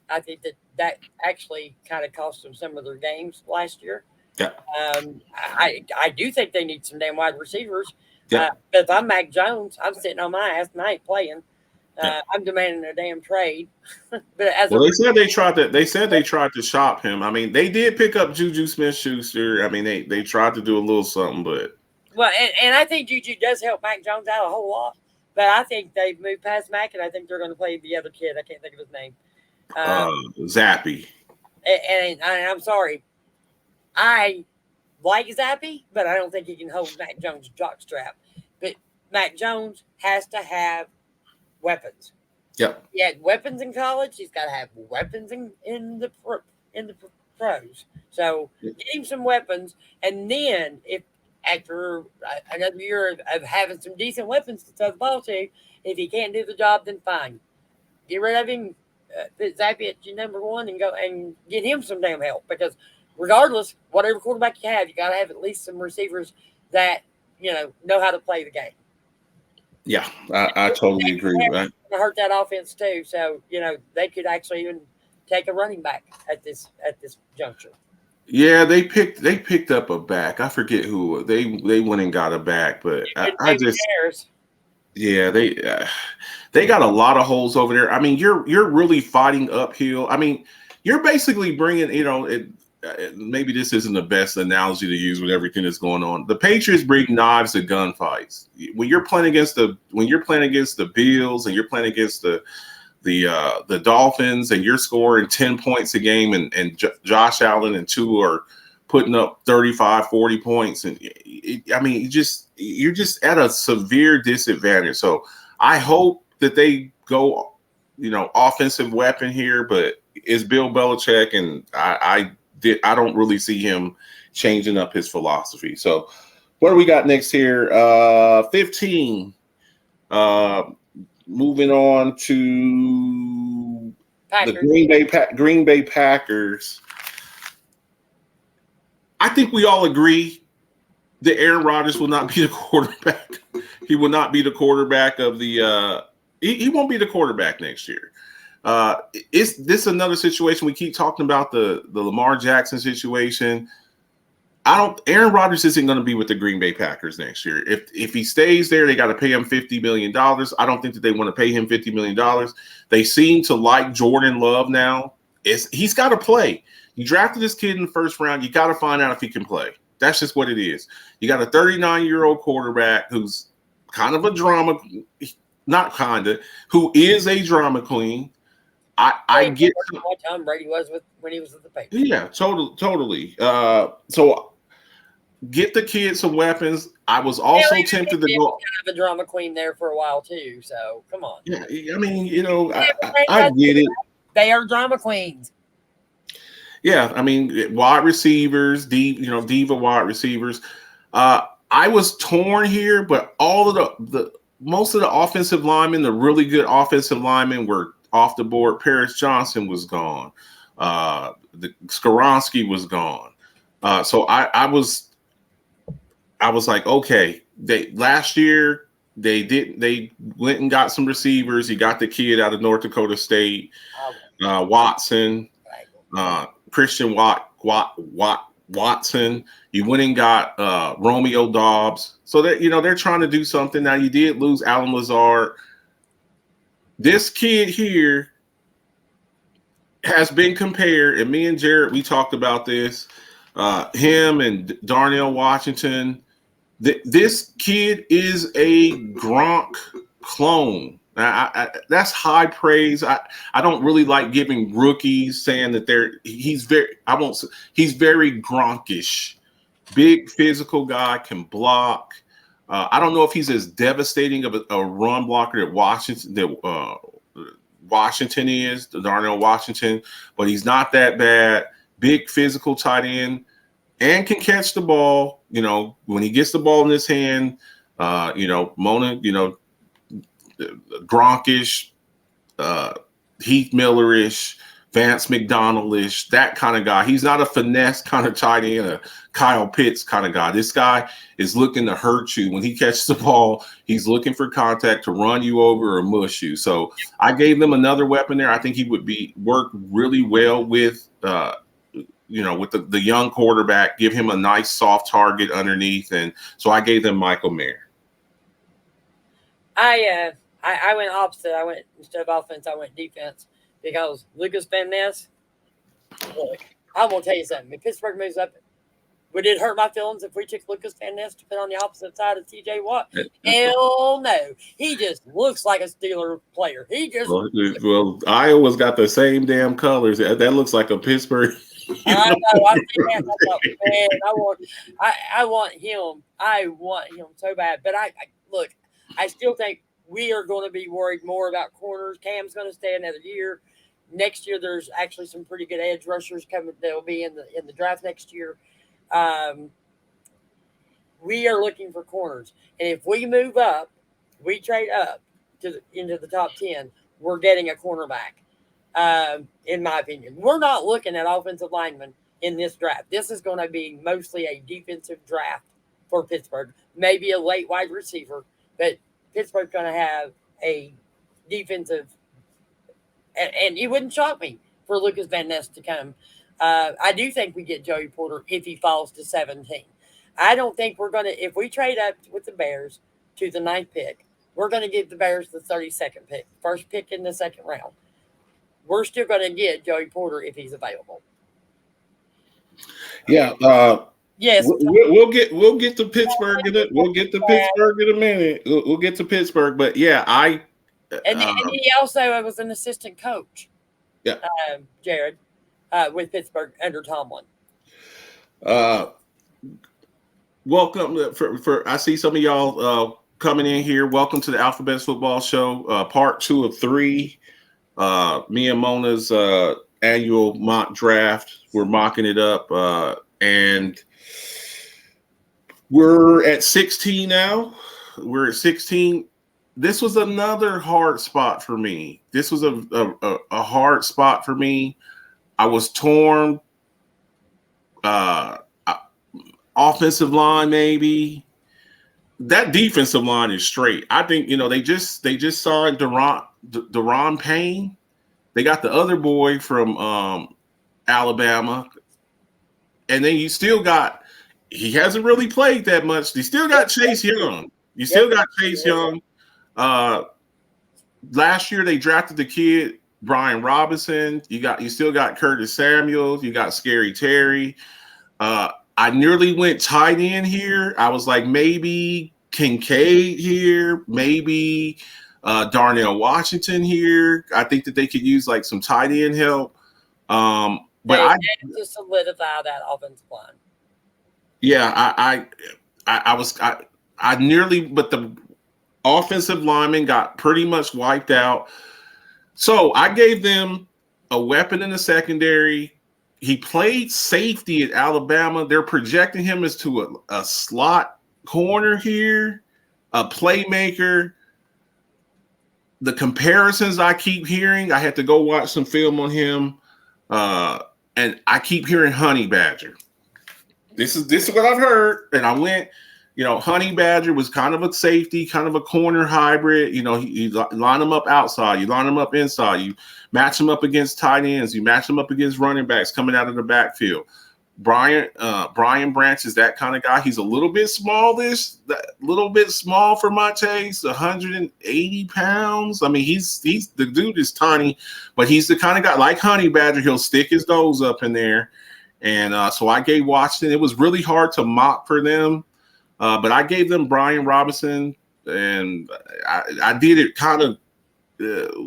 I think that actually kind of cost them some of their games last year. Yeah. I do think they need some damn wide receivers. Yeah. If I'm Mac Jones, I'm sitting on my ass and I ain't playing. I'm demanding a damn trade. But they said they tried to shop him. I mean, they did pick up Juju Smith-Schuster. I mean, they tried to do a little something, but and I think Juju does help Mac Jones out a whole lot. But I think they've moved past Mac, and I think they're going to play the other kid. I can't think of his name. Zappy. And I'm sorry, I like Zappy, but I don't think he can hold Mac Jones' jockstrap. But Mac Jones has to have weapons. Yep. He had weapons in college. He's got to have weapons in the pros. So get him some weapons, and then if after another year of having some decent weapons to throw the ball to, if he can't do the job, then fine. Get rid of him. Put Zappy at your number one and go and get him some damn help, because regardless, whatever quarterback you have, you got to have at least some receivers that know how to play the game. Yeah, I totally agree with that. Hurt that offense too, so they could actually even take a running back at this juncture. Yeah, they picked up a back. I forget who they went and got a back, but I just yeah they got a lot of holes over there. I mean, you're really fighting uphill. I mean, you're basically bringing maybe this isn't the best analogy to use with everything that's going on. The Patriots bring knives to gunfights. When you're playing against the Bills and you're playing against the Dolphins and you're scoring 10 points a game and Josh Allen and Tua are putting up 35, 40 points. And you're just at a severe disadvantage. So I hope that they go, offensive weapon here, but it's Bill Belichick, and I don't really see him changing up his philosophy. So what do we got next here? 15. Moving on to Packers. The Green Bay Packers. I think we all agree that Aaron Rodgers will not be the quarterback. He will not be the quarterback of the he won't be the quarterback next year. Is this another situation? We keep talking about the Lamar Jackson situation. Aaron Rodgers isn't going to be with the Green Bay Packers next year. If he stays there, they got to pay him $50 million. I don't think that they want to pay him $50 million. They seem to like Jordan Love now. He's got to play. You drafted this kid in the first round. You got to find out if he can play. That's just what it is. You got a 39-year-old quarterback who's kind of a drama, not kind of, who is a drama queen. I get what Tom Brady was when he was with the Patriots. Yeah, totally. So get the kid some weapons. I was also tempted to go. Kind of a drama queen there for a while too. So come on. Yeah, I mean, I get it. They are drama queens. Yeah, I mean, wide receivers, diva wide receivers. I was torn here, but all of most of the offensive linemen, the really good offensive linemen, were off the board. Paris Johnson was gone. The Skoronski was gone. So I was like, okay. Last year they went and got some receivers. You got the kid out of North Dakota State, Watson, Christian Watson. You went and got Romeo Dobbs. So that they're trying to do something. Now you did lose Alan Lazard. This kid here has been compared, and me and Jared, we talked about this. Him and Darnell Washington. This kid is a Gronk clone. That's high praise. I don't really like giving rookies saying that he's very. I won't. He's very Gronkish. Big physical guy, can block. I don't know if he's as devastating of a run blocker that Washington is, Darnell Washington, but he's not that bad. Big physical tight end and can catch the ball. When he gets the ball in his hand, Mona, Gronkish, Heath Millerish, Vance McDonald-ish, that kind of guy. He's not a finesse kind of tight end, a Kyle Pitts kind of guy. This guy is looking to hurt you. When he catches the ball, he's looking for contact to run you over or mush you. So I gave them another weapon there. I think he would work really well with with the young quarterback, give him a nice soft target underneath. And so I gave them Michael Mayer. I went opposite. I went, instead of offense, I went defense, because Lucas Van Ness, look, I'm going to tell you something. If Pittsburgh moves up, would it hurt my feelings if we took Lucas Van Ness to put on the opposite side of TJ Watt? Hell no. He just looks like a Steeler player. Well, Iowa's got the same damn colors. That looks like a Pittsburgh. I know. I'm thinking, man, I want him. I want him so bad. But look, I still think we are going to be worried more about corners. Cam's going to stay another year. Next year, there's actually some pretty good edge rushers coming. They'll be in the draft next year. We are looking for corners, and if we move up, we trade up into the top 10. We're getting a cornerback. In my opinion, we're not looking at offensive linemen in this draft. This is going to be mostly a defensive draft for Pittsburgh. Maybe a late wide receiver, but Pittsburgh's going to have a defensive, and it wouldn't shock me for Lucas Van Ness to come. I do think we get Joey Porter if he falls to 17. I don't think we're going to, if we trade up with the Bears to the 9th pick, we're going to give the Bears the 32nd pick, first pick in the second round. We're still going to get Joey Porter if he's available. Yeah. Yes. We'll get to Pittsburgh in it. We'll get to Pittsburgh in a minute. We'll get to Pittsburgh, but yeah, and he also was an assistant coach. Yeah, Jared, with Pittsburgh under Tomlin. Welcome for I see some of y'all coming in here. Welcome to the Alphabet Football Show, part 2 of 3. Me and Mona's annual mock draft. We're mocking it up, and we're at 16 now. We're at 16. This was another hard spot for me. This was a hard spot for me. I was torn. Offensive line, maybe. That defensive line is straight. I think they just signed Deron Payne. They got the other boy from Alabama, and then you still got. He hasn't really played that much. You still got Chase Young. Last year they drafted the kid Brian Robinson. You still got Curtis Samuels. You got Scary Terry. I nearly went tight end here. I was like, maybe Kincaid here, maybe Darnell Washington here. I think that they could use like some tight end help. But I to solidify that offensive line. Yeah, I nearly, but the offensive lineman got pretty much wiped out. So I gave them a weapon in the secondary. He played safety at Alabama. They're projecting him as to a slot corner here, a playmaker. The comparisons I keep hearing, I had to go watch some film on him, and I keep hearing Honey Badger. This is what I've heard, and I went. Honey Badger was kind of a safety, kind of a corner hybrid. You line him up outside, you line him up inside, you match him up against tight ends, you match him up against running backs coming out of the backfield. Brian Branch is that kind of guy. He's a little bit smallish, a little bit small for my taste, 180 pounds. I mean, he's the dude is tiny, but he's the kind of guy like Honey Badger. He'll stick his nose up in there. And so I gave Washington. It was really hard to mock for them, but I gave them Brian Robinson, and I did it kind of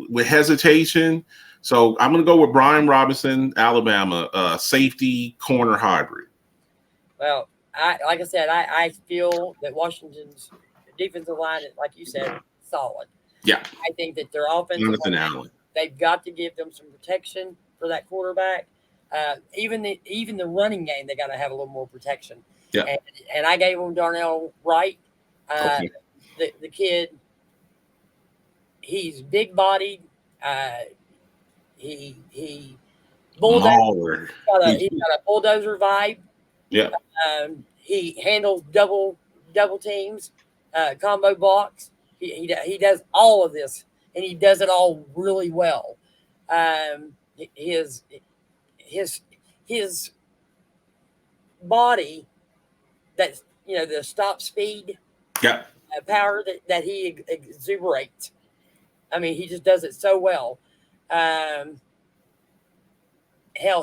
with hesitation. So I'm going to go with Brian Robinson, Alabama, safety corner hybrid. Well, like I said, I feel that Washington's defensive line, like you said, solid. Yeah. I think that their offensive line, they've got to give them some protection for that quarterback. Even the running game, they got to have a little more protection. Yeah. And I gave them Darnell Wright. Okay. The kid, he's big bodied. He bulldozer. He's got a bulldozer vibe. Yeah. He handles double teams, combo blocks. He does all of this, and he does it all really well. His body, that's the stop speed, power that he exuberates. I mean, he just does it so well. Hell,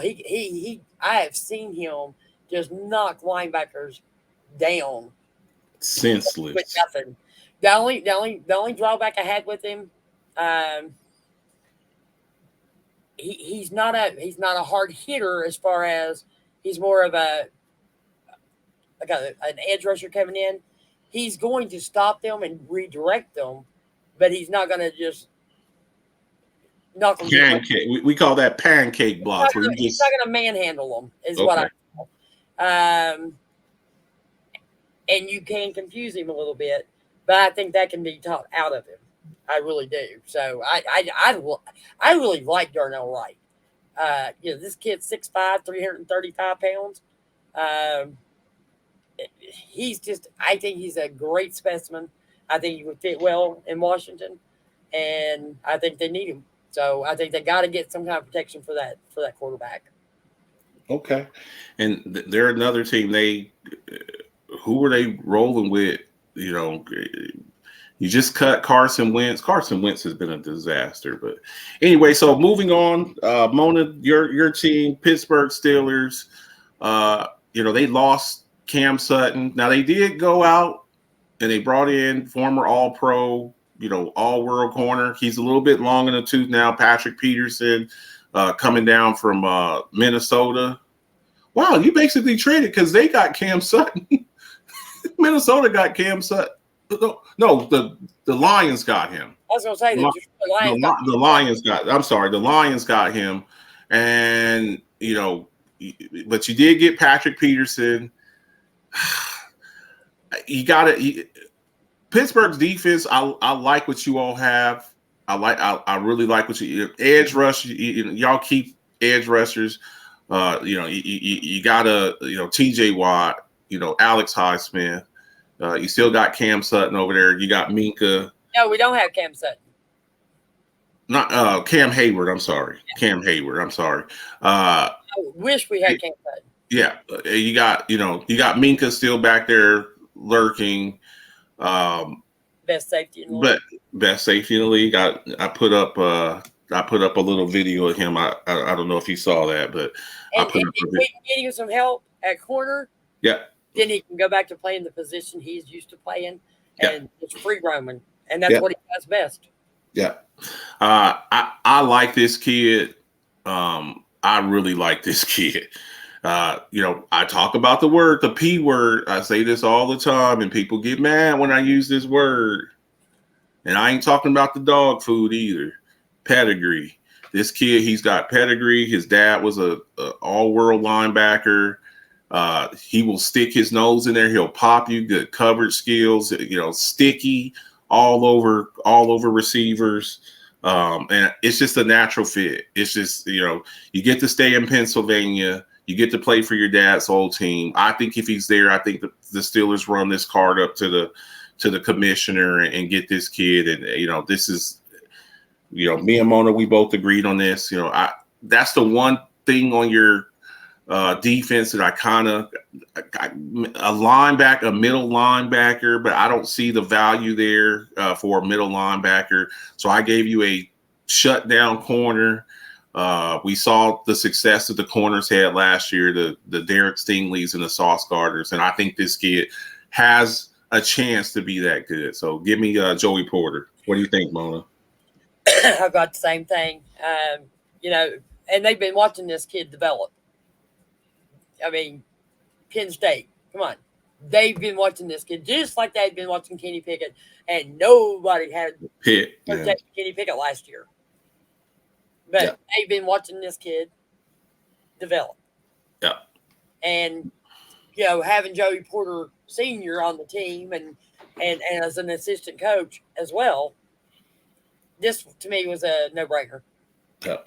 I have seen him just knock linebackers down senseless with nothing. The only drawback I had with him, he's not a hard hitter as far as he's more of an edge rusher coming in. He's going to stop them and redirect them, but he's not going to just knock them. Pancake. We call that pancake blocks. He's not going to manhandle them. Is what I call. And you can confuse him a little bit, but I think that can be taught out of him. I really do. So I really like Darnell Wright. This kid's 6'5", 335 pounds. I think he's a great specimen. I think he would fit well in Washington, and I think they need him. So I think they got to get some kind of protection for that quarterback. Okay, and they're another team. Who were they rolling with? You just cut Carson Wentz. Carson Wentz has been a disaster. But anyway, so moving on, Mona, your team, Pittsburgh Steelers. They lost Cam Sutton. Now they did go out and they brought in former All-Pro, all-world corner. He's a little bit long in the tooth now. Patrick Peterson, coming down from Minnesota. Wow, you basically traded because they got Cam Sutton. Minnesota got Cam Sutton. No, the Lions got him. I was going to say the Lions got him, and but you did get Patrick Peterson. You got it. Pittsburgh's defense. I like what you all have. I really like what you edge rush. Y'all keep edge rushers. You got T.J. Watt. Alex Highsmith. You still got Cam Sutton over there. You got Minka. No, we don't have Cam Sutton. Not Cam Hayward. I'm sorry. Yeah. Cam Hayward. I'm sorry. I wish we had Cam Sutton. Yeah, you got Minka still back there lurking. Best safety in the league. But best safety in the league. I put up a little video of him. I don't know if you saw that, but if we can get him some help at corner. Yeah. Then he can go back to playing the position he's used to playing and just free roaming. And that's what he does best. Yeah. I like this kid. I really like this kid. I talk about the P word. I say this all the time, and people get mad when I use this word. And I ain't talking about the dog food either. Pedigree. This kid, he's got pedigree. His dad was a all-world linebacker. He will stick his nose in there. He'll pop you. Good coverage skills. Sticky all over receivers. And it's just a natural fit. It's just you get to stay in Pennsylvania. You get to play for your dad's old team. I think if he's there, I think the Steelers run this card up to the commissioner and get this kid. And this is me and Mona, we both agreed on this. That's the one thing on your defense that I kind of a linebacker, a middle linebacker, but I don't see the value there for a middle linebacker. So I gave you a shutdown corner. We saw the success that the corners had last year, the Derek Stingleys and the Sauce Gardners, and I think this kid has a chance to be that good. So give me Joey Porter. What do you think, Mona? I've got the same thing. You know, and they've been watching this kid develop. I mean, Penn State, come on. They've been watching this kid just like they'd been watching Kenny Pickett, and nobody had Kenny Pickett last year. But they've been watching this kid develop. Yeah. And, you know, having Joey Porter Sr. on the team and as an assistant coach as well, this to me was a no-brainer. Yeah.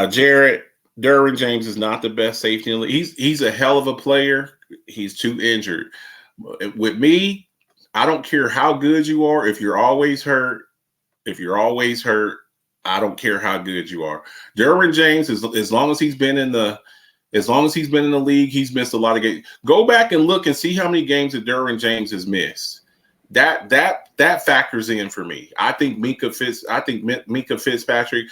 Jared, Derwin James is not the best safety in the league. He's a hell of a player. He's too injured. With me, I don't care how good you are. If you're always hurt, I don't care how good you are. Derwin James, as long as he's been in the league, he's missed a lot of games. Go back and look and see how many games that Derwin James has missed. That factors in for me. I think Minkah Fitzpatrick.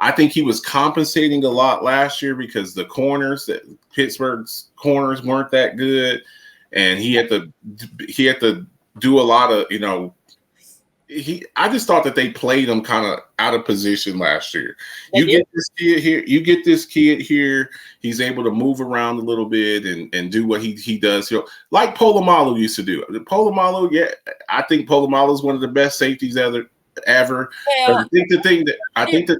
I think he was compensating a lot last year because the Pittsburgh's corners weren't that good, and he had to do a lot of, you know. I just thought that they played him kind of out of position last year. You get this kid here. He's able to move around a little bit and do what he does. You know, like Polamalu used to do. Polamalu, yeah, I think Polamalu is one of the best safeties ever. But I think the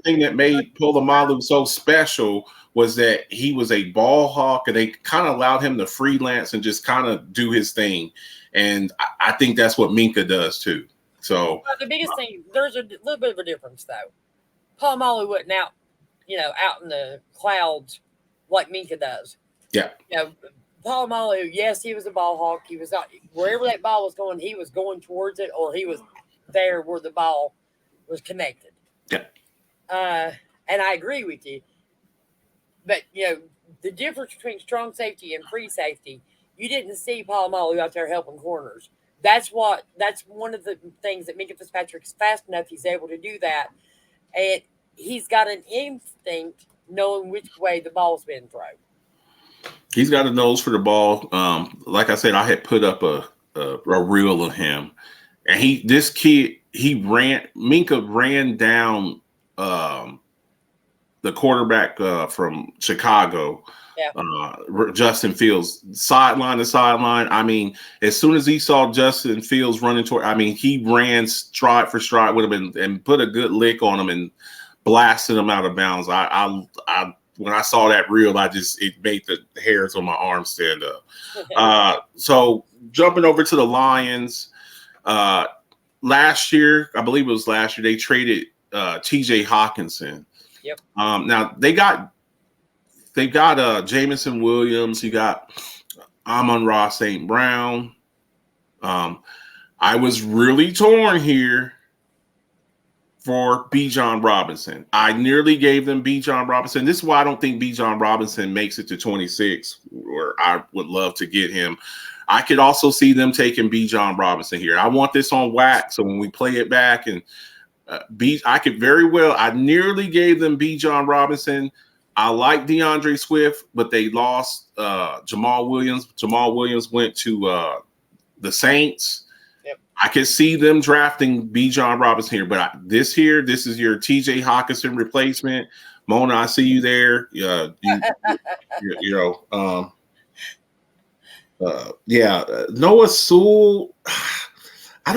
thing that made Polamalu so special was that he was a ball hawk, and they kind of allowed him to freelance and just kind of do his thing. And I think that's what Minkah does too. So the biggest thing, there's a little bit of a difference though. Polamalu wasn't out in the clouds like Minkah does. Yeah. You know, Polamalu, yes, he was a ball hawk. He was not wherever that ball was going, he was going towards it, or he was there where the ball was connected. Yeah. And I agree with you. But you know, the difference between strong safety and free safety, you didn't see Polamalu out there helping corners. That's one of the things that Minkah Fitzpatrick's fast enough. He's able to do that. And he's got an instinct knowing which way the ball's been thrown. He's got a nose for the ball. Like I said, I had put up a reel of him. And Minkah ran down the quarterback from Chicago. Yeah. Justin Fields, sideline to sideline. I mean, as soon as he saw Justin Fields running toward, I mean, he ran stride for stride with him and put a good lick on him and blasted him out of bounds. When I saw that reel, it made the hairs on my arm stand up. So jumping over to the Lions, last year, I believe it was last year, they traded T.J. Hawkinson. Yep. Now they got Jamison Williams. You got Amon-Ra St. Brown. I was really torn here for Bijan Robinson. I nearly gave them Bijan Robinson. This is why I don't think Bijan Robinson makes it to 26, or I would love to get him. I could also see them taking Bijan Robinson here. I want this on wax, so when we play it back, and I nearly gave them Bijan Robinson. I like DeAndre Swift, but they lost Jamal Williams. Jamal Williams went to the Saints. Yep. I could see them drafting Bijan Robinson here, but this is your TJ Hawkinson replacement. Mona, I see you there. Noah Sewell. I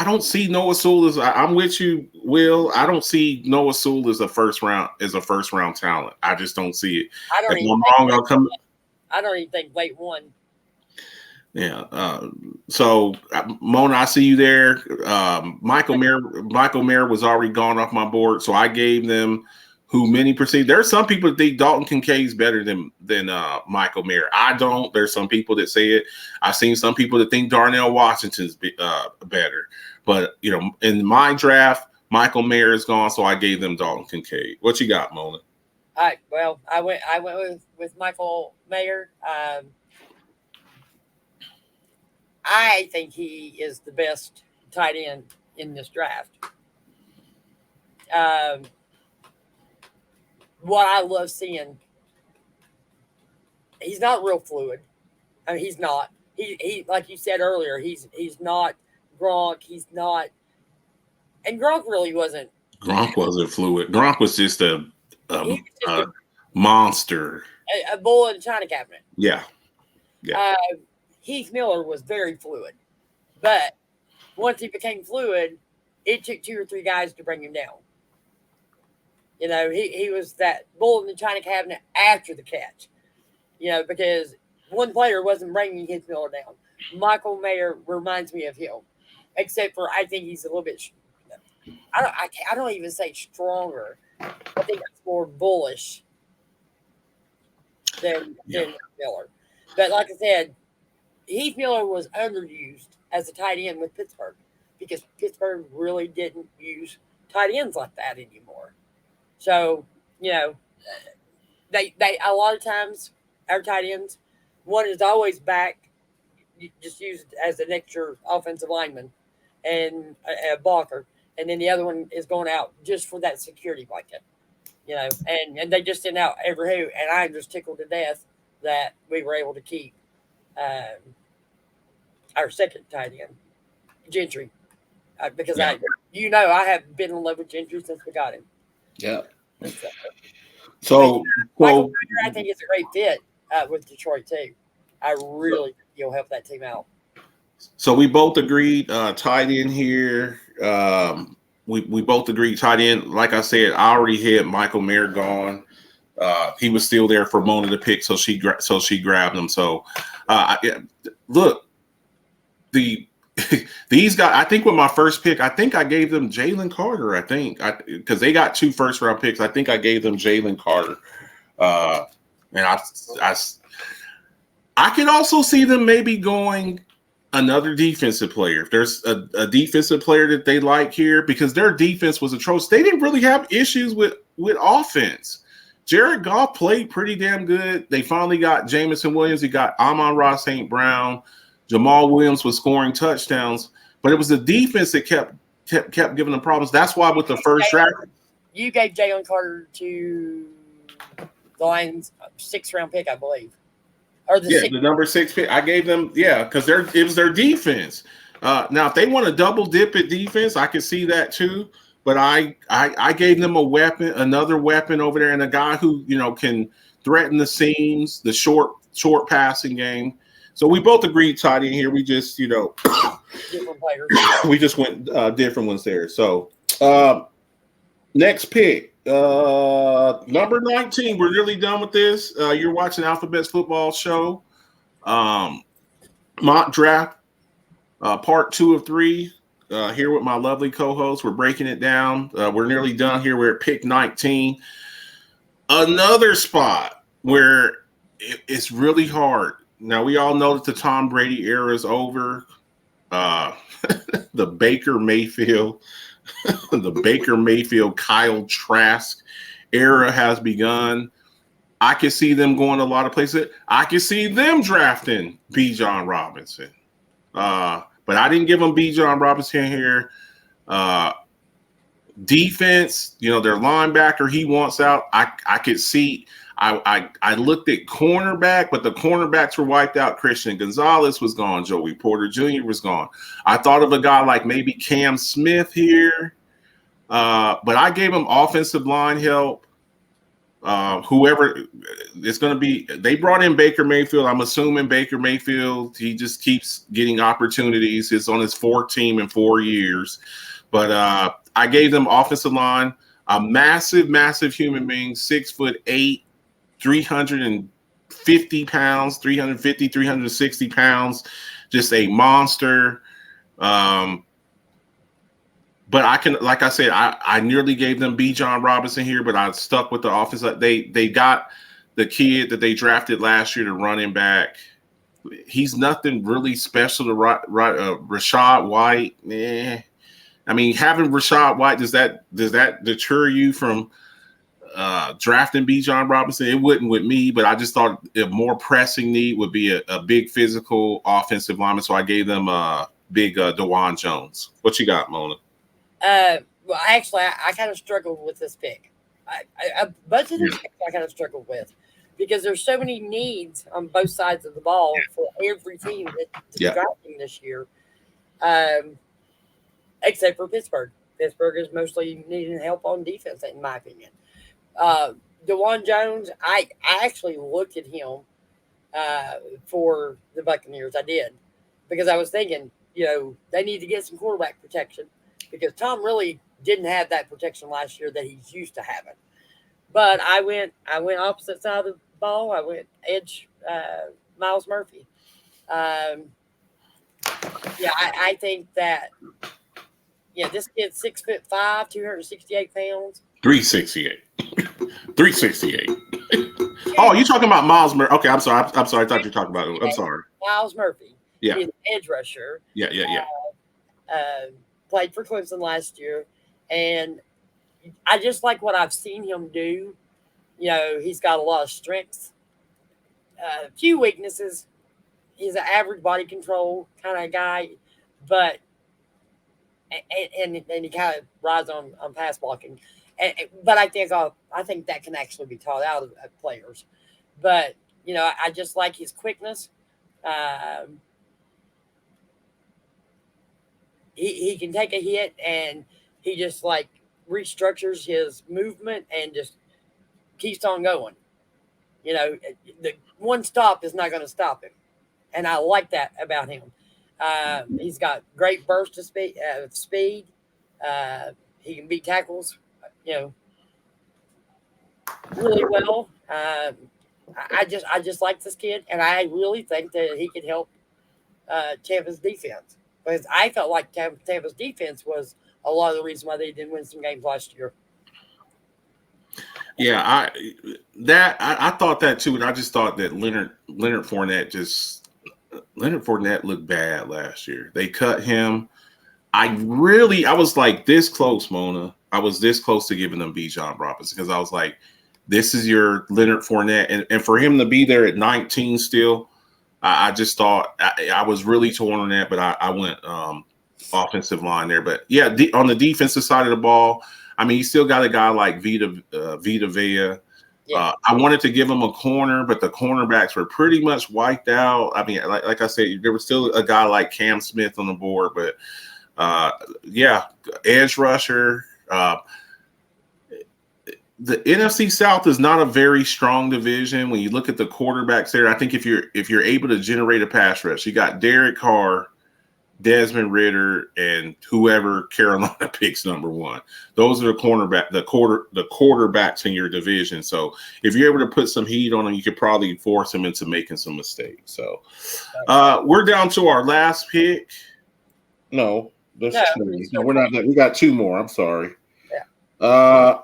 don't see Noah Sewell as I'm with you, Will. I don't see Noah Sewell as a first round talent. I just don't see it. I don't even think late one. Yeah. So Mona, I see you there. Michael Mayer was already gone off my board, so I gave them who many perceive. There are some people that think Dalton Kincaid's better than Michael Mayer. I don't. There's some people that say it. I've seen some people that think Darnell Washington's better. But, in my draft, Michael Mayer is gone, so I gave them Dalton Kincaid. What you got, Mona? I went with Michael Mayer. I think he is the best tight end in this draft. Um, what I love seeing, he's not real fluid. I mean, he's not. He like you said earlier, he's not Gronk. He's not, and Gronk really wasn't. Gronk wasn't fluid. Gronk was just He was just a monster. a bull in a china cabinet. Yeah. Heath Miller was very fluid, but once he became fluid, it took 2 or 3 guys to bring him down. You know, he was that bull in the china cabinet after the catch. You know, because one player wasn't bringing Heath Miller down. Michael Mayer reminds me of him, except for I think he's a little bit. I don't even say stronger. I think it's more bullish than Miller. But like I said, Heath Miller was underused as a tight end with Pittsburgh because Pittsburgh really didn't use tight ends like that anymore. So, you know, they a lot of times our tight ends, one is always back, just used as an extra offensive lineman and a blocker, and then the other one is going out just for that security blanket. You know, and they just sent out every who, and I'm just tickled to death that we were able to keep our second tight end, Gentry, because I have been in love with Gentry since we got him. Yeah. So Michael Baker, I think is a great fit with Detroit too. I really think he'll help that team out. So we both agreed tight end here. We both agreed tight end. Like I said, I already had Michael Mayer gone. He was still there for Mona to pick, so she grabbed him. So look, these guys. I think with my first pick, I think I gave them Jalen Carter. I think because they got 2 first-round picks. I think I gave them Jalen Carter, and I can also see them maybe going another defensive player. If there's a defensive player that they like here, because their defense was atrocious. They didn't really have issues with offense. Jared Goff played pretty damn good. They finally got Jamison Williams. He got Amon-Ra St. Brown. Jamal Williams was scoring touchdowns, but it was the defense that kept giving them problems. That's why with the first draft, you gave Jalen Carter to the Lions 6th-round pick, I believe. Or the number 6 pick. I gave them, because it was their defense. Now, if they want to double dip at defense, I could see that too. But I gave them a weapon, another weapon over there, and a guy who can threaten the seams, the short passing game. So we both agreed tight end here. We just different players. We just went different ones there. So next pick. Number 19. We're nearly done with this. You're watching Alphabet's football show. Mock draft, part 2 of 3. Here with my lovely co-host. We're breaking it down. We're nearly done here. We're at pick 19. Another spot where it's really hard. Now we all know that the Tom Brady era is over. The Baker Mayfield. The Baker Mayfield, Kyle Trask era has begun. I can see them going a lot of places. I can see them drafting Bijan Robinson. But I didn't give them Bijan Robinson here. Defense, their linebacker, he wants out. I could see. I looked at cornerback, but the cornerbacks were wiped out. Christian Gonzalez was gone. Joey Porter Jr. was gone. I thought of a guy like maybe Cam Smith here, but I gave him offensive line help. Whoever it's going to be, they brought in Baker Mayfield. I'm assuming Baker Mayfield, he just keeps getting opportunities. It's on his 4th team in 4 years. But I gave them offensive line, a massive human being, 6'8", 350 pounds, 360 pounds, just a monster. But I can, like I said, I nearly gave them Bijan Robinson here, but I stuck with the offense. They got the kid that they drafted last year, the running back. He's nothing really special to Rachaad White. I mean, having Rachaad White, does that deter you from drafting Bijan Robinson. It wouldn't with me, but I just thought a more pressing need would be a big physical offensive lineman. So I gave them big DeJuan Jones. What you got, Mona? Well, actually, I kind of struggled with this pick. A bunch of these picks I kind of struggled with because there's so many needs on both sides of the ball for every team that's drafting this year, except for Pittsburgh. Pittsburgh is mostly needing help on defense, in my opinion. DeJuan Jones, I actually looked at him for the Buccaneers. I did because I was thinking, they need to get some quarterback protection because Tom really didn't have that protection last year that he's used to having. But I went opposite side of the ball. I went edge Miles Murphy. I think that this kid's 6'5", 268 pounds. 368. 368. Oh, you talking about Miles Murphy? Okay, I'm sorry. I thought you were talking about it. I'm sorry. Miles Murphy. Yeah. He's an edge rusher. Yeah. Played for Clemson last year, and I just like what I've seen him do. He's got a lot of strengths, a few weaknesses. He's an average body control kind of guy, but and he kind of rides on pass blocking. But I think that can actually be taught out of players. But I just like his quickness. He can take a hit and he just like restructures his movement and just keeps on going. The one stop is not going to stop him, and I like that about him. He's got great burst of speed. He can beat tackles, really well. I just like this kid, and I really think that he could help Tampa's defense because I felt like Tampa's defense was a lot of the reason why they didn't win some games last year. Yeah, I thought that too, and I just thought that Leonard Fournette looked bad last year. They cut him. I was like this close, Mona. I was this close to giving them Bijan Robinson because I was like, this is your Leonard Fournette, and for him to be there at 19 still, I just thought I was really torn on that, but I went offensive line there. But yeah, on the defensive side of the ball, I mean, you still got a guy like Vita Vea. Yeah. I wanted to give him a corner, but the cornerbacks were pretty much wiped out. I mean, like I said, there was still a guy like Cam Smith on the board, but edge rusher. The NFC South is not a very strong division. When you look at the quarterbacks there, I think if you're able to generate a pass rush, you got Derek Carr, Desmond Ridder, and whoever Carolina picks number one. Those are the quarterbacks in your division. So if you're able to put some heat on them, you could probably force them into making some mistakes. So we're down to our last pick. No, we're not. We got two more. I'm sorry. Yeah.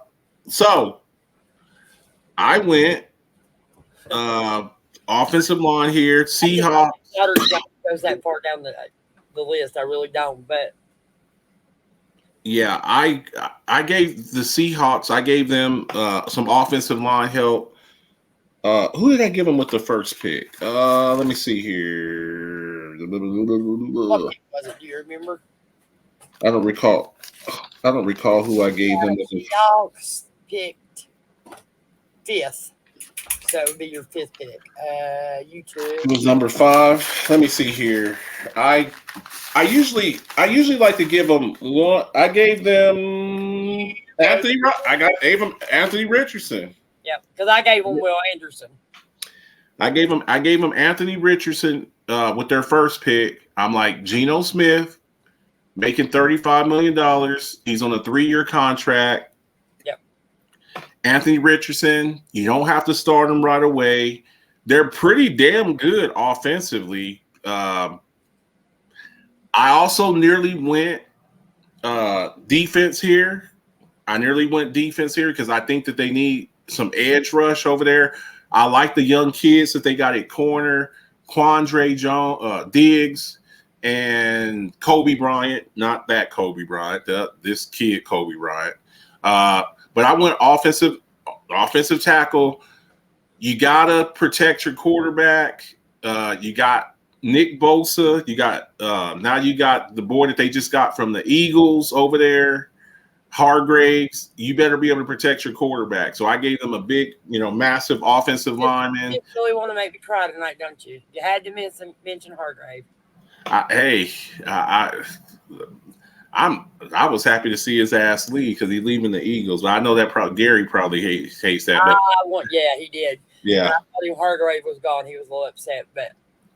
So I went offensive line here. Seahawks. Goes that far down the list. I really don't, but yeah, I gave the Seahawks. I gave them some offensive line help. Who did I give them with the first pick? Let me see here. What pick was it? Do you remember? I don't recall who I gave them. Seahawks picked 5th. So it would be your 5th pick. YouTube. It was number 5. Let me see here. I usually like to give them one. I gave them Anthony. Gave them Anthony Richardson. Yeah, because I gave them Will Anderson. I gave them Anthony Richardson with their first pick. I'm like Geno Smith, making $35 million. He's on a 3-year contract. Anthony Richardson, you don't have to start him right away. They're pretty damn good offensively. I also nearly went defense here. Because I think that they need some edge rush over there. I like the young kids that they got at corner, Quandre Diggs and Kobe Bryant. Not that Kobe Bryant, this kid Kobe Bryant. But I went offensive offensive tackle, you gotta protect your quarterback. You got Nick Bosa. You got now you got the boy that they just got from the Eagles over there, Hargraves. You better be able to protect your quarterback. So I gave them a big, massive offensive lineman. You really want to make me cry tonight, don't you? You had to mention Hargrave. I was happy to see his ass leave because he's leaving the Eagles. But I know that Gary probably hates that. But he did. Yeah, when I thought him Hargrave was gone, he was a little upset. But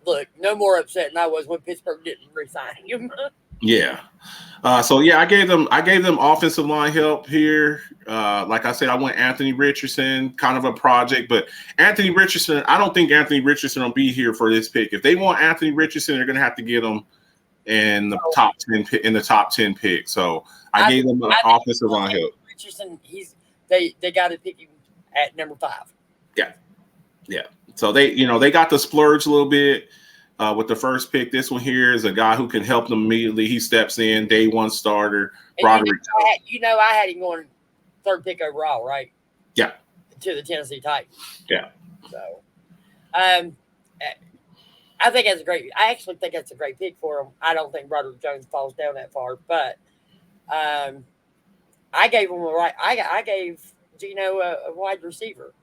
look, no more upset than I was when Pittsburgh didn't resign him. Yeah. I gave them offensive line help here. Like I said, I went Anthony Richardson, kind of a project, but Anthony Richardson, I don't think Anthony Richardson will be here for this pick. If they want Anthony Richardson, they're going to have to get him in the top 10 pick. So I gave them an offensive line help. Richardson, they got to pick him at number 5. Yeah. So they got to splurge a little bit. With the first pick, this one here is a guy who can help them immediately. He steps in, day one starter. Broderick. I had him going 3rd pick overall, right? Yeah. To the Tennessee Titans. Yeah. So, I think that's I actually think that's a great pick for him. I don't think Broderick Jones falls down that far, but I gave him I gave Gino a wide receiver.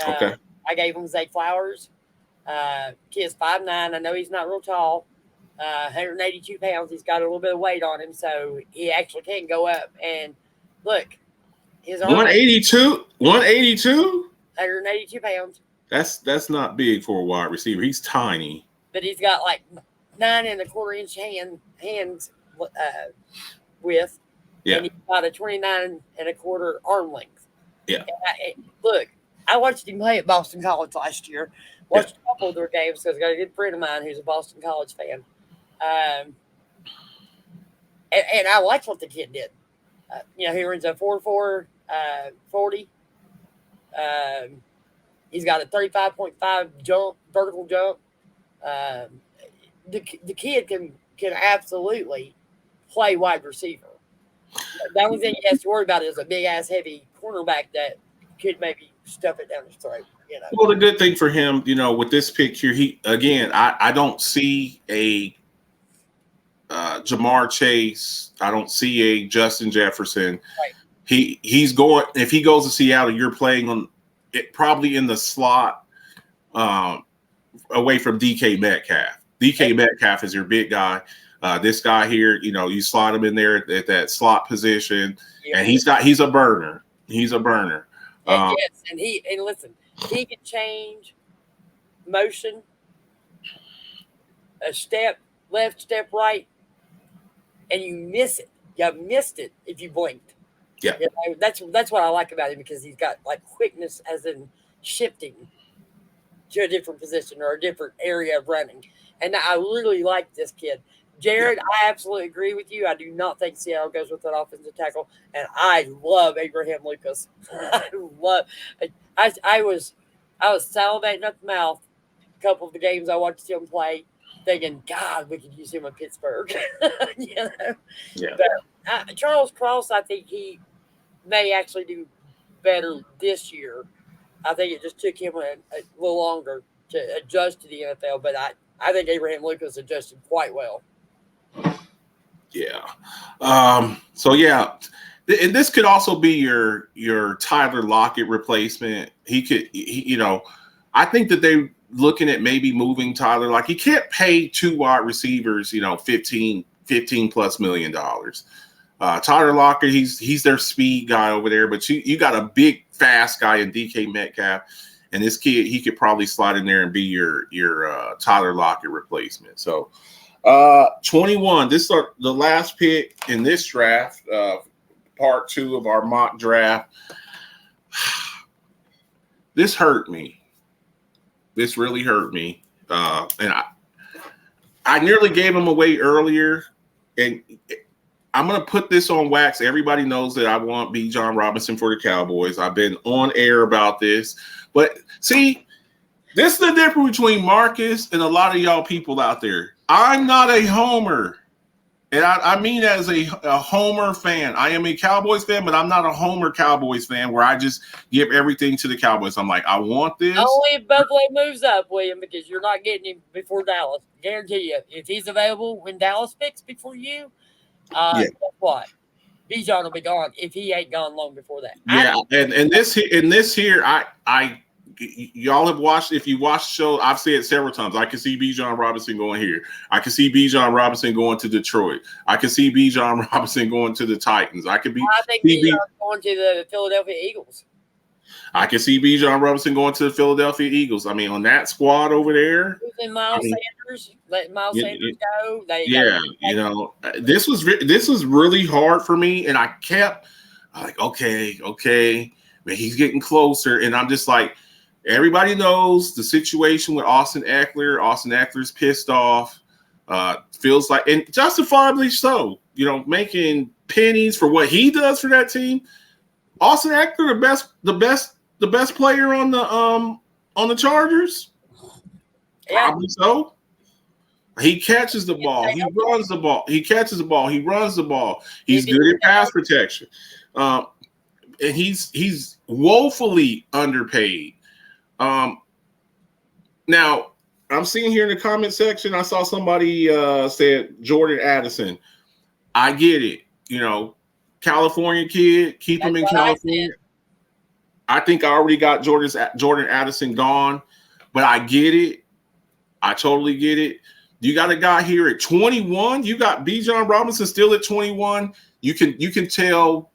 Okay. I gave him Zay Flowers. Kid's 5'9". I know he's not real tall. 182 pounds. He's got a little bit of weight on him, so he actually can go up. And look, his 182. 182 pounds. That's not big for a wide receiver. He's tiny. But he's got like 9.25 inch hands width. Yeah. And he's got a 29.25 arm length. Yeah. Look, I watched him play at Boston College last year. Watched a couple of their games because I got a good friend of mine who's a Boston College fan. And I liked what the kid did. He runs a 4.4 40. He's got a 35.5 vertical jump. The kid can absolutely play wide receiver. The only thing he has to worry about is a big ass heavy cornerback that could maybe stuff it down his throat. Well, the good thing for him, with this pick here, I don't see a Jamar Chase. I don't see a Justin Jefferson. Right. He's going. If he goes to Seattle, you're playing on it probably in the slot, away from DK Metcalf. DK Metcalf is your big guy. This guy here, you slot him in there at that slot position, and he's a burner. He's a burner. Yes, and listen, he can change motion, a step left, step right, and you miss it. You missed it if you blinked. Yeah, that's what I like about him, because he's got like quickness, as in shifting to a different position or a different area of running. And I really like this kid. Jared, I absolutely agree with you. I do not think Seattle goes with an offensive tackle, and I love Abraham Lucas. I was salivating at the mouth a couple of the games I watched him play, thinking, God, we could use him in Pittsburgh. Yeah. But Charles Cross, I think he may actually do better this year. I think it just took him a little longer to adjust to the NFL, but I think Abraham Lucas adjusted quite well. Yeah. And this could also be your Tyler Lockett replacement. I think that they're looking at maybe moving Tyler. Like, you can't pay 2 wide receivers, $15 plus million. Tyler Lockett, he's their speed guy over there, but you got a big fast guy in DK Metcalf, and this kid, he could probably slide in there and be your Tyler Lockett replacement. So 21, this is the last pick in this draft, part 2 of our mock draft. This hurt me. This really hurt me. And I nearly gave him away earlier, and I'm going to put this on wax. Everybody knows that I want Bijan Robinson for the Cowboys. I've been on air about this. But see, this is the difference between Marcus and a lot of y'all people out there. I'm not a homer. And I mean as a homer fan. I am a Cowboys fan, but I'm not a homer Cowboys fan where I just give everything to the Cowboys. I'm like, I want this. Only if Buffalo moves up, William, because you're not getting him before Dallas. Guarantee you. If he's available when Dallas picks before you, guess what? Bijan will be gone if he ain't gone long before that. Yeah, and this here, I y'all have watched. If you watch the show, I've said several times. I can see Bijan Robinson going here. I can see Bijan Robinson going to Detroit. I can see Bijan Robinson going to the Titans. I think Bijan going to the Philadelphia Eagles. I can see Bijan Robinson going to the Philadelphia Eagles. I mean, on that squad over there. And Miles Sanders, let Miles Sanders go. This was really hard for me, and I kept like, okay, but he's getting closer, and I'm just like, everybody knows the situation with Austin Eckler. Austin Eckler's pissed off. Feels like, and justifiably so. Making pennies for what he does for that team. Austin Eckler, the best player on the Chargers. Yeah. Probably so. He catches the ball. He runs the ball. He catches the ball. He runs the ball. He's good at pass protection. And he's woefully underpaid. Now, I'm seeing here in the comment section, I saw somebody said Jordan Addison. I get it. California kid, keep him in California. I think I already got Jordan Addison gone, but I get it. I totally get it. You got a guy here at 21. You got Bijan Robinson still at 21. You can tell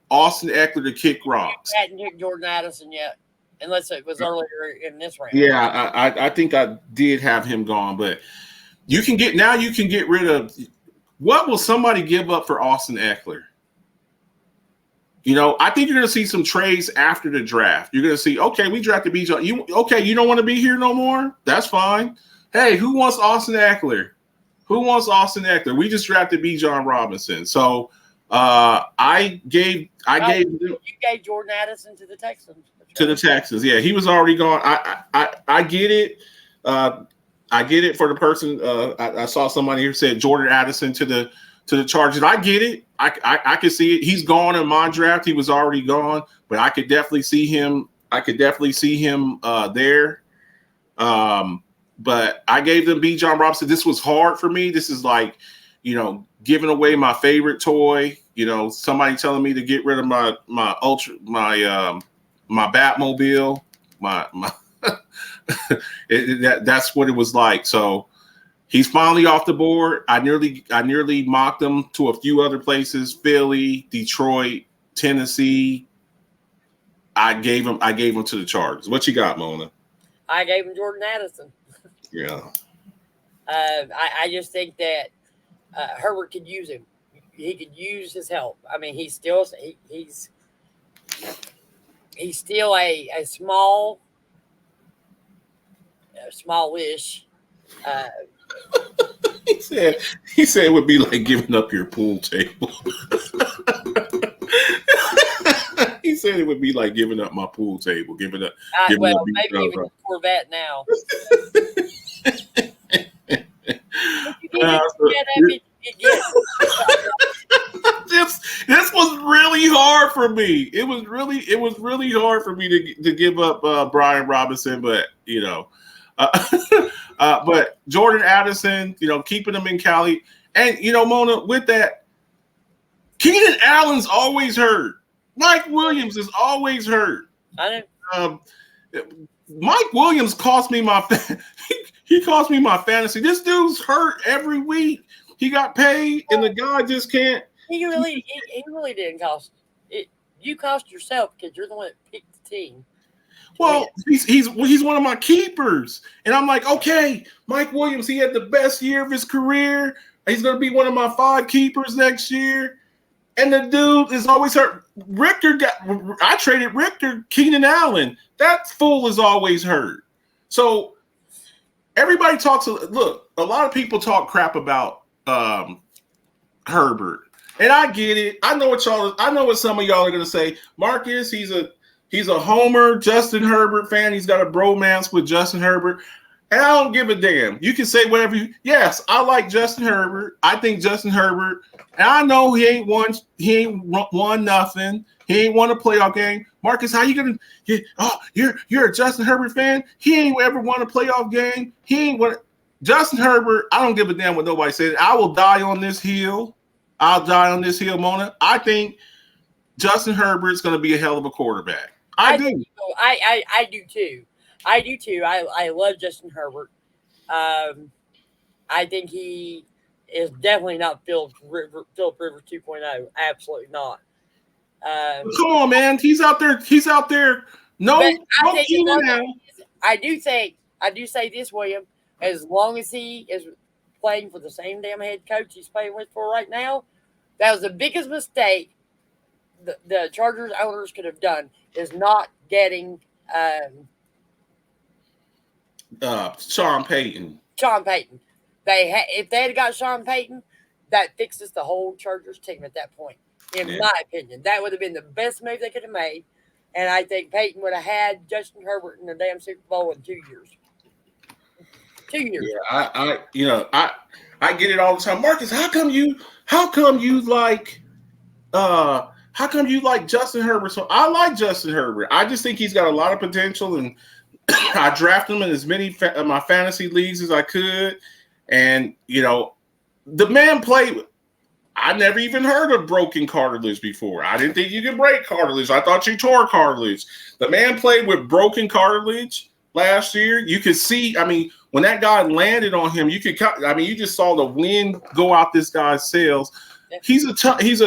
Austin Eckler to kick rocks. I hadn't hit Jordan Addison yet, unless it was earlier in this round. Yeah, I think I did have him gone, but you can get rid of. What will somebody give up for Austin Eckler? I think you're going to see some trades after the draft. You're going to see, okay, we drafted Bijan. You don't want to be here no more? That's fine. Hey, who wants Austin Eckler? We just drafted Bijan Robinson. So you gave Jordan Addison to the Texans. To the Texans, yeah, he was already gone. I get it. I get it for the person. I saw somebody here said Jordan Addison to the Chargers. I get it. I can see it. He's gone in my draft. He was already gone, but I could definitely see him. There. But I gave them Bijan Robinson. This was hard for me. This is like, giving away my favorite toy. Somebody telling me to get rid of my Batmobile. That's what it was like. So he's finally off the board. I nearly mocked him to a few other places: Philly, Detroit, Tennessee. I gave him to the Chargers. What you got, Mona? I gave him Jordan Addison. Yeah. I just think that Herbert could use him. He could use his help. I mean, he's still a smallish. He said it would be like giving up your pool table. He said it would be like giving up my pool table, giving up. Maybe even the Corvette now. This was really hard for me. It was really hard for me to give up Brian Robinson, but but Jordan Addison, keeping him in Cali, and Mona, with that, Keenan Allen's always hurt. Mike Williams is always hurt. I know. Mike Williams cost me my he cost me my fantasy. This dude's hurt every week. He got paid, and the guy just can't. He really didn't cost it. You cost yourself because you're the one that picked the team. Well, he's one of my keepers, and I'm like, okay, Mike Williams. He had the best year of his career. He's going to be one of my 5 keepers next year, and the dude is always hurt. I traded Richter, Keenan Allen. That fool is always hurt. So everybody talks. Look, a lot of people talk crap about Herbert, and I get it. I know what some of y'all are going to say. Marcus, he's a Homer Justin Herbert fan. He's got a bromance with Justin Herbert. And I don't give a damn. You can say whatever you. Yes, I like Justin Herbert. I think Justin Herbert. And I know he ain't won nothing. He ain't won a playoff game. Marcus, how you gonna? You're a Justin Herbert fan. He ain't ever won a playoff game. He ain't won. Justin Herbert. I don't give a damn what nobody says. I will die on this hill. I'll die on this hill, Mona. I think Justin Herbert's going to be a hell of a quarterback. I do. I do too. I do too. I love Justin Herbert. I think he is definitely not Philip Rivers 2.0. Absolutely not. Come on, man. He's out there. No Keenan Allen. I do say this, William. As long as he is playing for the same damn head coach he's playing with for right now, that was the biggest mistake the Chargers owners could have done, is not getting Sean Payton. If they had got Sean Payton, that fixes the whole Chargers team at that point. In my opinion, that would have been the best move they could have made, and I think Payton would have had Justin Herbert in the damn Super Bowl in 2 years. 2 years. Yeah, I get it all the time. Marcus, how come you like Justin Herbert? So I like Justin Herbert. I just think he's got a lot of potential, and I drafted him in as many of my fantasy leagues as I could. And the man played. I never even heard of broken cartilage before. I didn't think you could break cartilage. I thought you tore cartilage. The man played with broken cartilage last year. You could see. I mean, when that guy landed on him, you just saw the wind go out this guy's sails. He's a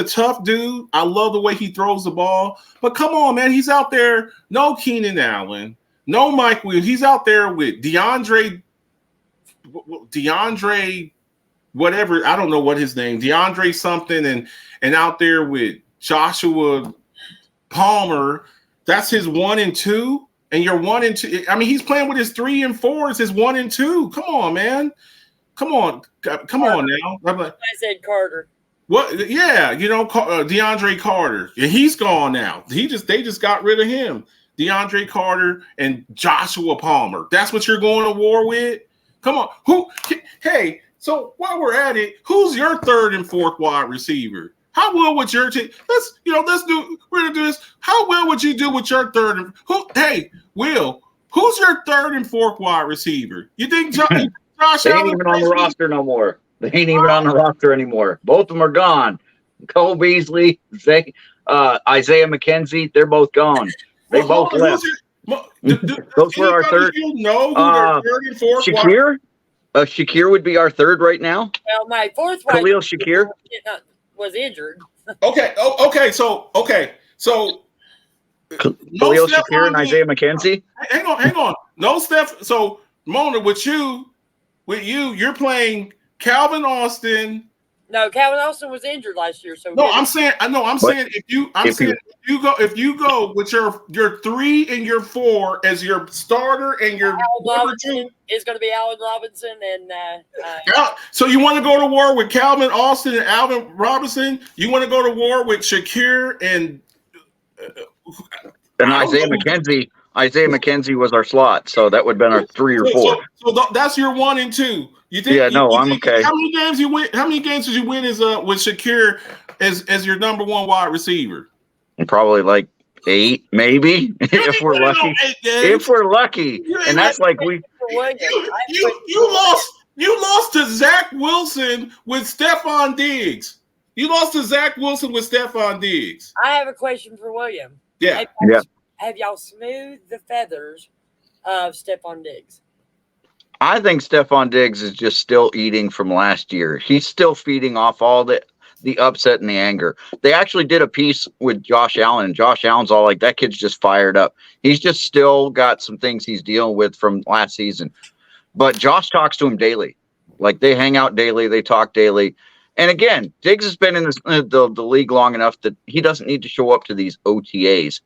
tough dude. I love the way he throws the ball. But come on, man, he's out there. No Keenan Allen, no Mike Williams. He's out there with DeAndre, whatever. I don't know what his name, DeAndre something, and out there with Joshua Palmer. That's his 1 and 2. And you're 1 and 2. I mean, he's playing with his 3 and 4. It's his 1 and 2. Come on, man. Come on now. I said Carter. What? Yeah, DeAndre Carter. And he's gone now. They just got rid of him. DeAndre Carter and Joshua Palmer. That's what you're going to war with? Come on. Hey, so while we're at it, who's your 3rd and 4th wide receiver? How well would your team? We're gonna do this. How well would you do with your 3rd and hey, Will, who's your 3rd and 4th wide receiver? You think Josh They ain't Allen even on the roster no more. They ain't even on the roster anymore. Both of them are gone. Cole Beasley, Isaiah McKenzie, they're both gone. They both left. Those were our 3rd. You know who their 3rd and 4th Shakir? Shakir would be our 3rd right now. Well, my 4th Khalil Shakir was injured. Okay. So Khalil Shakir and Isaiah McKenzie. Hang on. No Steph. So Mona, with you, you're playing Calvin Austin. No, Calvin Austin was injured last year. So no, I'm saying if you go with your 3 and your 4 as your starter and your number 2 is going to be Allen Robinson and so you want to go to war with Calvin Austin and Alvin Robinson? You want to go to war with Shakir and Isaiah McKenzie? Isaiah McKenzie was our slot, so that would have been our 3 or 4. So that's your 1 and 2. You think? Yeah, no, I'm okay. How many games you win? How many games did you win with Shakir as your number 1 wide receiver? Probably like 8, maybe if we're lucky. If we're lucky, and that's like you lost to Zach Wilson with Stephon Diggs. You lost to Zach Wilson with Stephon Diggs. I have a question for William. Yeah. Have y'all smoothed the feathers of Stephon Diggs? I think Stephon Diggs is just still eating from last year. He's still feeding off all the upset and the anger. They actually did a piece with Josh Allen, and Josh Allen's all like, that kid's just fired up. He's just still got some things he's dealing with from last season. But Josh talks to him daily. Like, they hang out daily. They talk daily. And again, Diggs has been in the league long enough that he doesn't need to show up to these OTAs.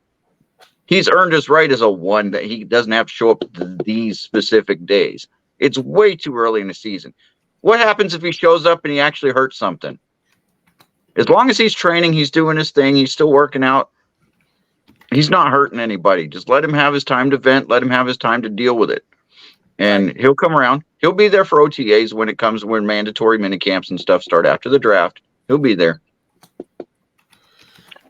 He's earned his right as a 1 that he doesn't have to show up to these specific days. It's way too early in the season. What happens if he shows up and he actually hurts something? As long as he's training, he's doing his thing, he's still working out, he's not hurting anybody. Just let him have his time to vent. Let him have his time to deal with it. and he'll come around. He'll be there for OTAs when mandatory mini camps and stuff start after the draft. He'll be there.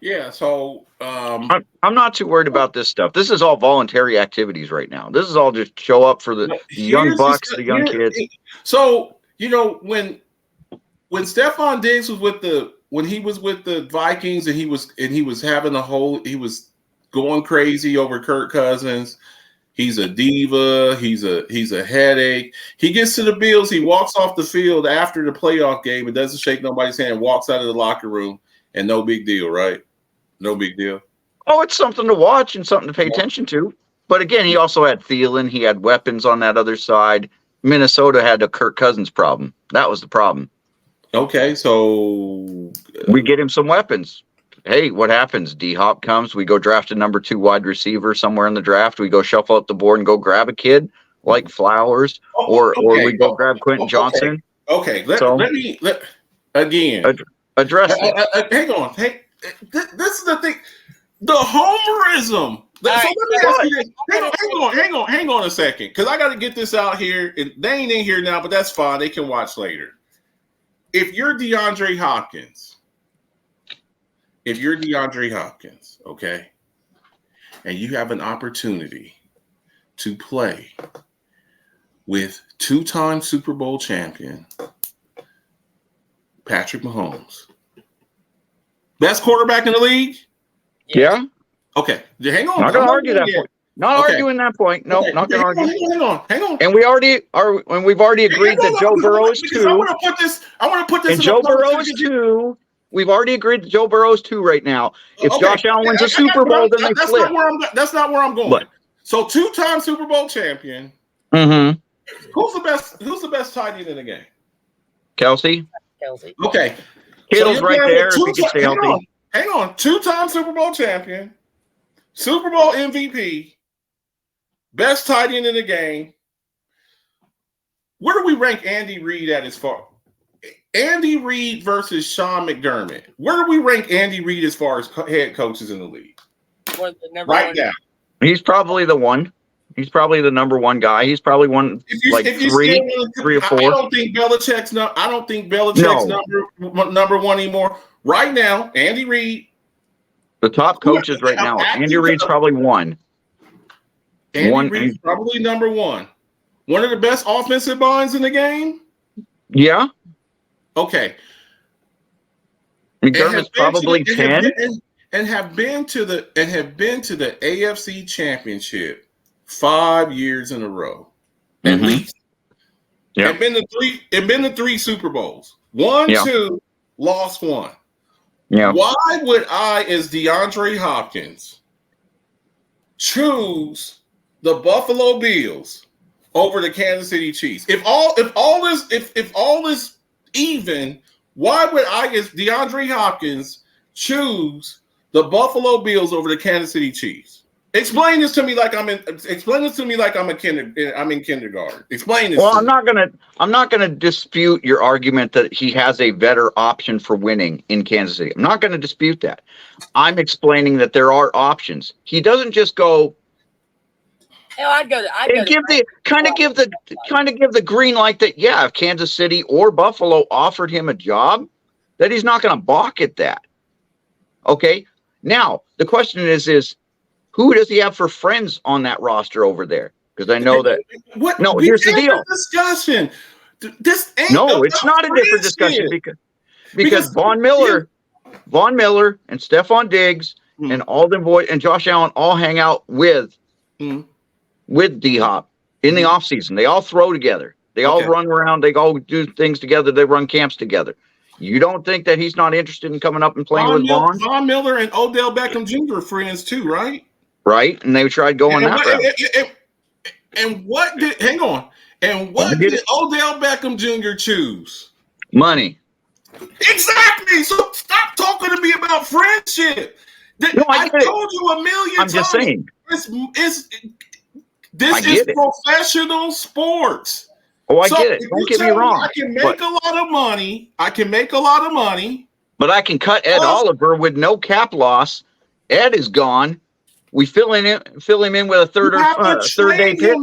Yeah, so I'm not too worried about this stuff. This is all voluntary activities right now. This is all just show up for the young bucks, the young kids. So when Stephon Diggs when he was with the Vikings and he was going crazy over Kirk Cousins. He's a diva. He's a headache. He gets to the Bills. He walks off the field after the playoff game and doesn't shake nobody's hand. Walks out of the locker room and no big deal, right? No big deal. Oh, it's something to watch and something to pay attention to. But again, he also had Thielen. He had weapons on that other side. Minnesota had a Kirk Cousins problem. That was the problem. Okay, so we get him some weapons. Hey, what happens? D-Hop comes. We go draft a number 2 wide receiver somewhere in the draft. We go shuffle up the board and go grab a kid like Flowers, or we go grab Quentin Johnson. Okay, let me again address it. Hang on. Hey, this is the thing. The homerism. So let me ask you this. Hang on a second, because I got to get this out here. And they ain't in here now, but that's fine. They can watch later. If you're DeAndre Hopkins, okay, and you have an opportunity to play with 2-time Super Bowl champion Patrick Mahomes, best quarterback in the league? Yeah. Okay. Hang on. Not going to argue that point. Not arguing that point. No, not going to argue. Hang on. And we've already agreed that Joe Burrow is 2. I want to put this. And Joe Burrow is 2. We've already agreed that Joe Burrow is 2 right now. If Josh Allen wins a Super Bowl, then they flip. That's not where I'm going. But, so 2-time Super Bowl champion. Mm-hmm. Who's the best tight end in the game? Kelsey. Okay. Kittle's right there if he can stay healthy. Hang on. 2-time Super Bowl champion, Super Bowl MVP, best tight end in the game. Where do we rank Andy Reid at as far? Andy Reid versus Sean McDermott. Where do we rank Andy Reid as far as head coaches in the league? Right now. He's probably the one. He's probably the number 1 guy. He's probably one three or 4. I don't think Belichick's number 1 anymore. Right now, Andy Reid. The top coaches right now. Andy Reid's probably 1. Andy Reid's probably number 1. One of the best offensive minds in the game? Yeah. Okay. McDermott's probably 10. And have been to the AFC Championship 5 years in a row, at least. Yeah. And been to 3 Super Bowls. 1, 2, lost 1. Yeah. Why would I, as DeAndre Hopkins, choose the Buffalo Bills over the Kansas City Chiefs? If all is even, why would I, as DeAndre Hopkins, choose the Buffalo Bills over the Kansas City Chiefs? Explain this to me like I'm in kindergarten. Explain this. Well, I'm not gonna dispute your argument that he has a better option for winning in Kansas City. I'm not gonna dispute that. I'm explaining that there are options. He doesn't just go. I'd give the green light that if Kansas City or Buffalo offered him a job, that he's not going to balk at that. Okay. Now the question is who does he have for friends on that roster over there? Because I know that. Here's the deal. Discussion. It's not a different discussion because Von Miller and Stephon Diggs and Alden Boyd and Josh Allen all hang out with D-Hop in the offseason. They all throw together. They all run around. They all do things together. They run camps together. You don't think that he's not interested in coming up and playing with Vaughn? Von Miller and Odell Beckham Jr. are friends too, right? Right, and they tried going that route. And what did Odell Beckham Jr. choose? Money. Exactly. So stop talking to me about friendship. I told you a million times. I'm just saying. This is professional sports. Oh, I get it. Don't get me wrong. I can make a lot of money. But I can cut Ed Oliver with no cap loss. Ed is gone. We fill him in with a third day pick.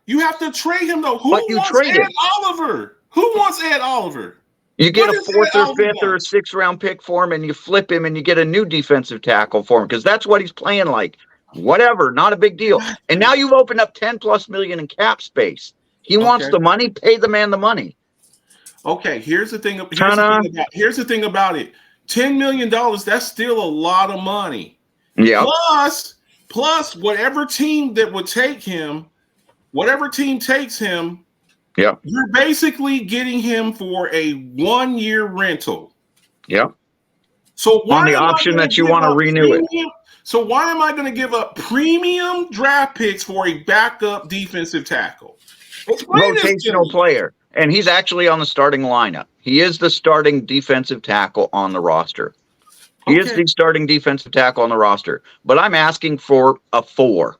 You have to trade him though. Who But you wants trade Ed him. Oliver? Who wants Ed Oliver? You get What a is Ed 4th or Oliver 5th or done? a 6th round pick for him, and you flip him, and you get a new defensive tackle for him because that's what he's playing like. Whatever, not a big deal. And now you've opened up 10 plus million in cap space. He wants Okay. the money. Pay the man the money. Okay, here's the thing. Here's the thing about it. $10 million. That's still a lot of money. Yeah. Plus, whatever team that would take him, whatever team takes him, Yeah. you're basically getting him for a 1-year rental. Yeah. So why On the am I option gonna that you give want to up renew it. premium- So why am I going to give up premium draft picks for a backup defensive tackle? Explain this to Rotational me. player. And he's actually on the starting lineup. He is the starting defensive tackle on the roster. He is Okay. the starting defensive tackle on the roster. But I'm asking for a 4.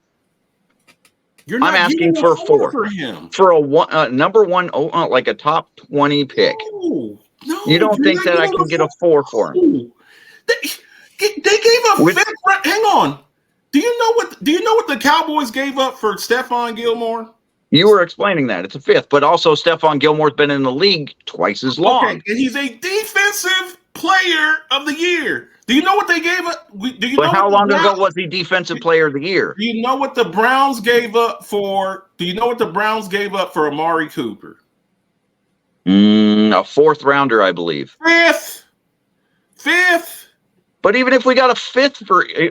You're not I'm asking giving for a 4 4. for him. For a number 1, like a top 20 pick. No, You don't you're think not that I giving can get a 4 for him? No. They gave up With- 5th round. Hang on. Do you know what the Cowboys gave up for Stephon Gilmore? You were explaining that. It's a 5th. But also Stephon Gilmore's been in the league twice as long. Okay, and he's a defensive player of the year. Do you know what they gave up? Do you But know how what the long ago Browns- was he defensive player of the year? Do you know what the Browns gave up for? Do you know what the Browns gave up for Amari Cooper? A 4th rounder, I believe. Fifth. But even if we got a 5th for, Okay,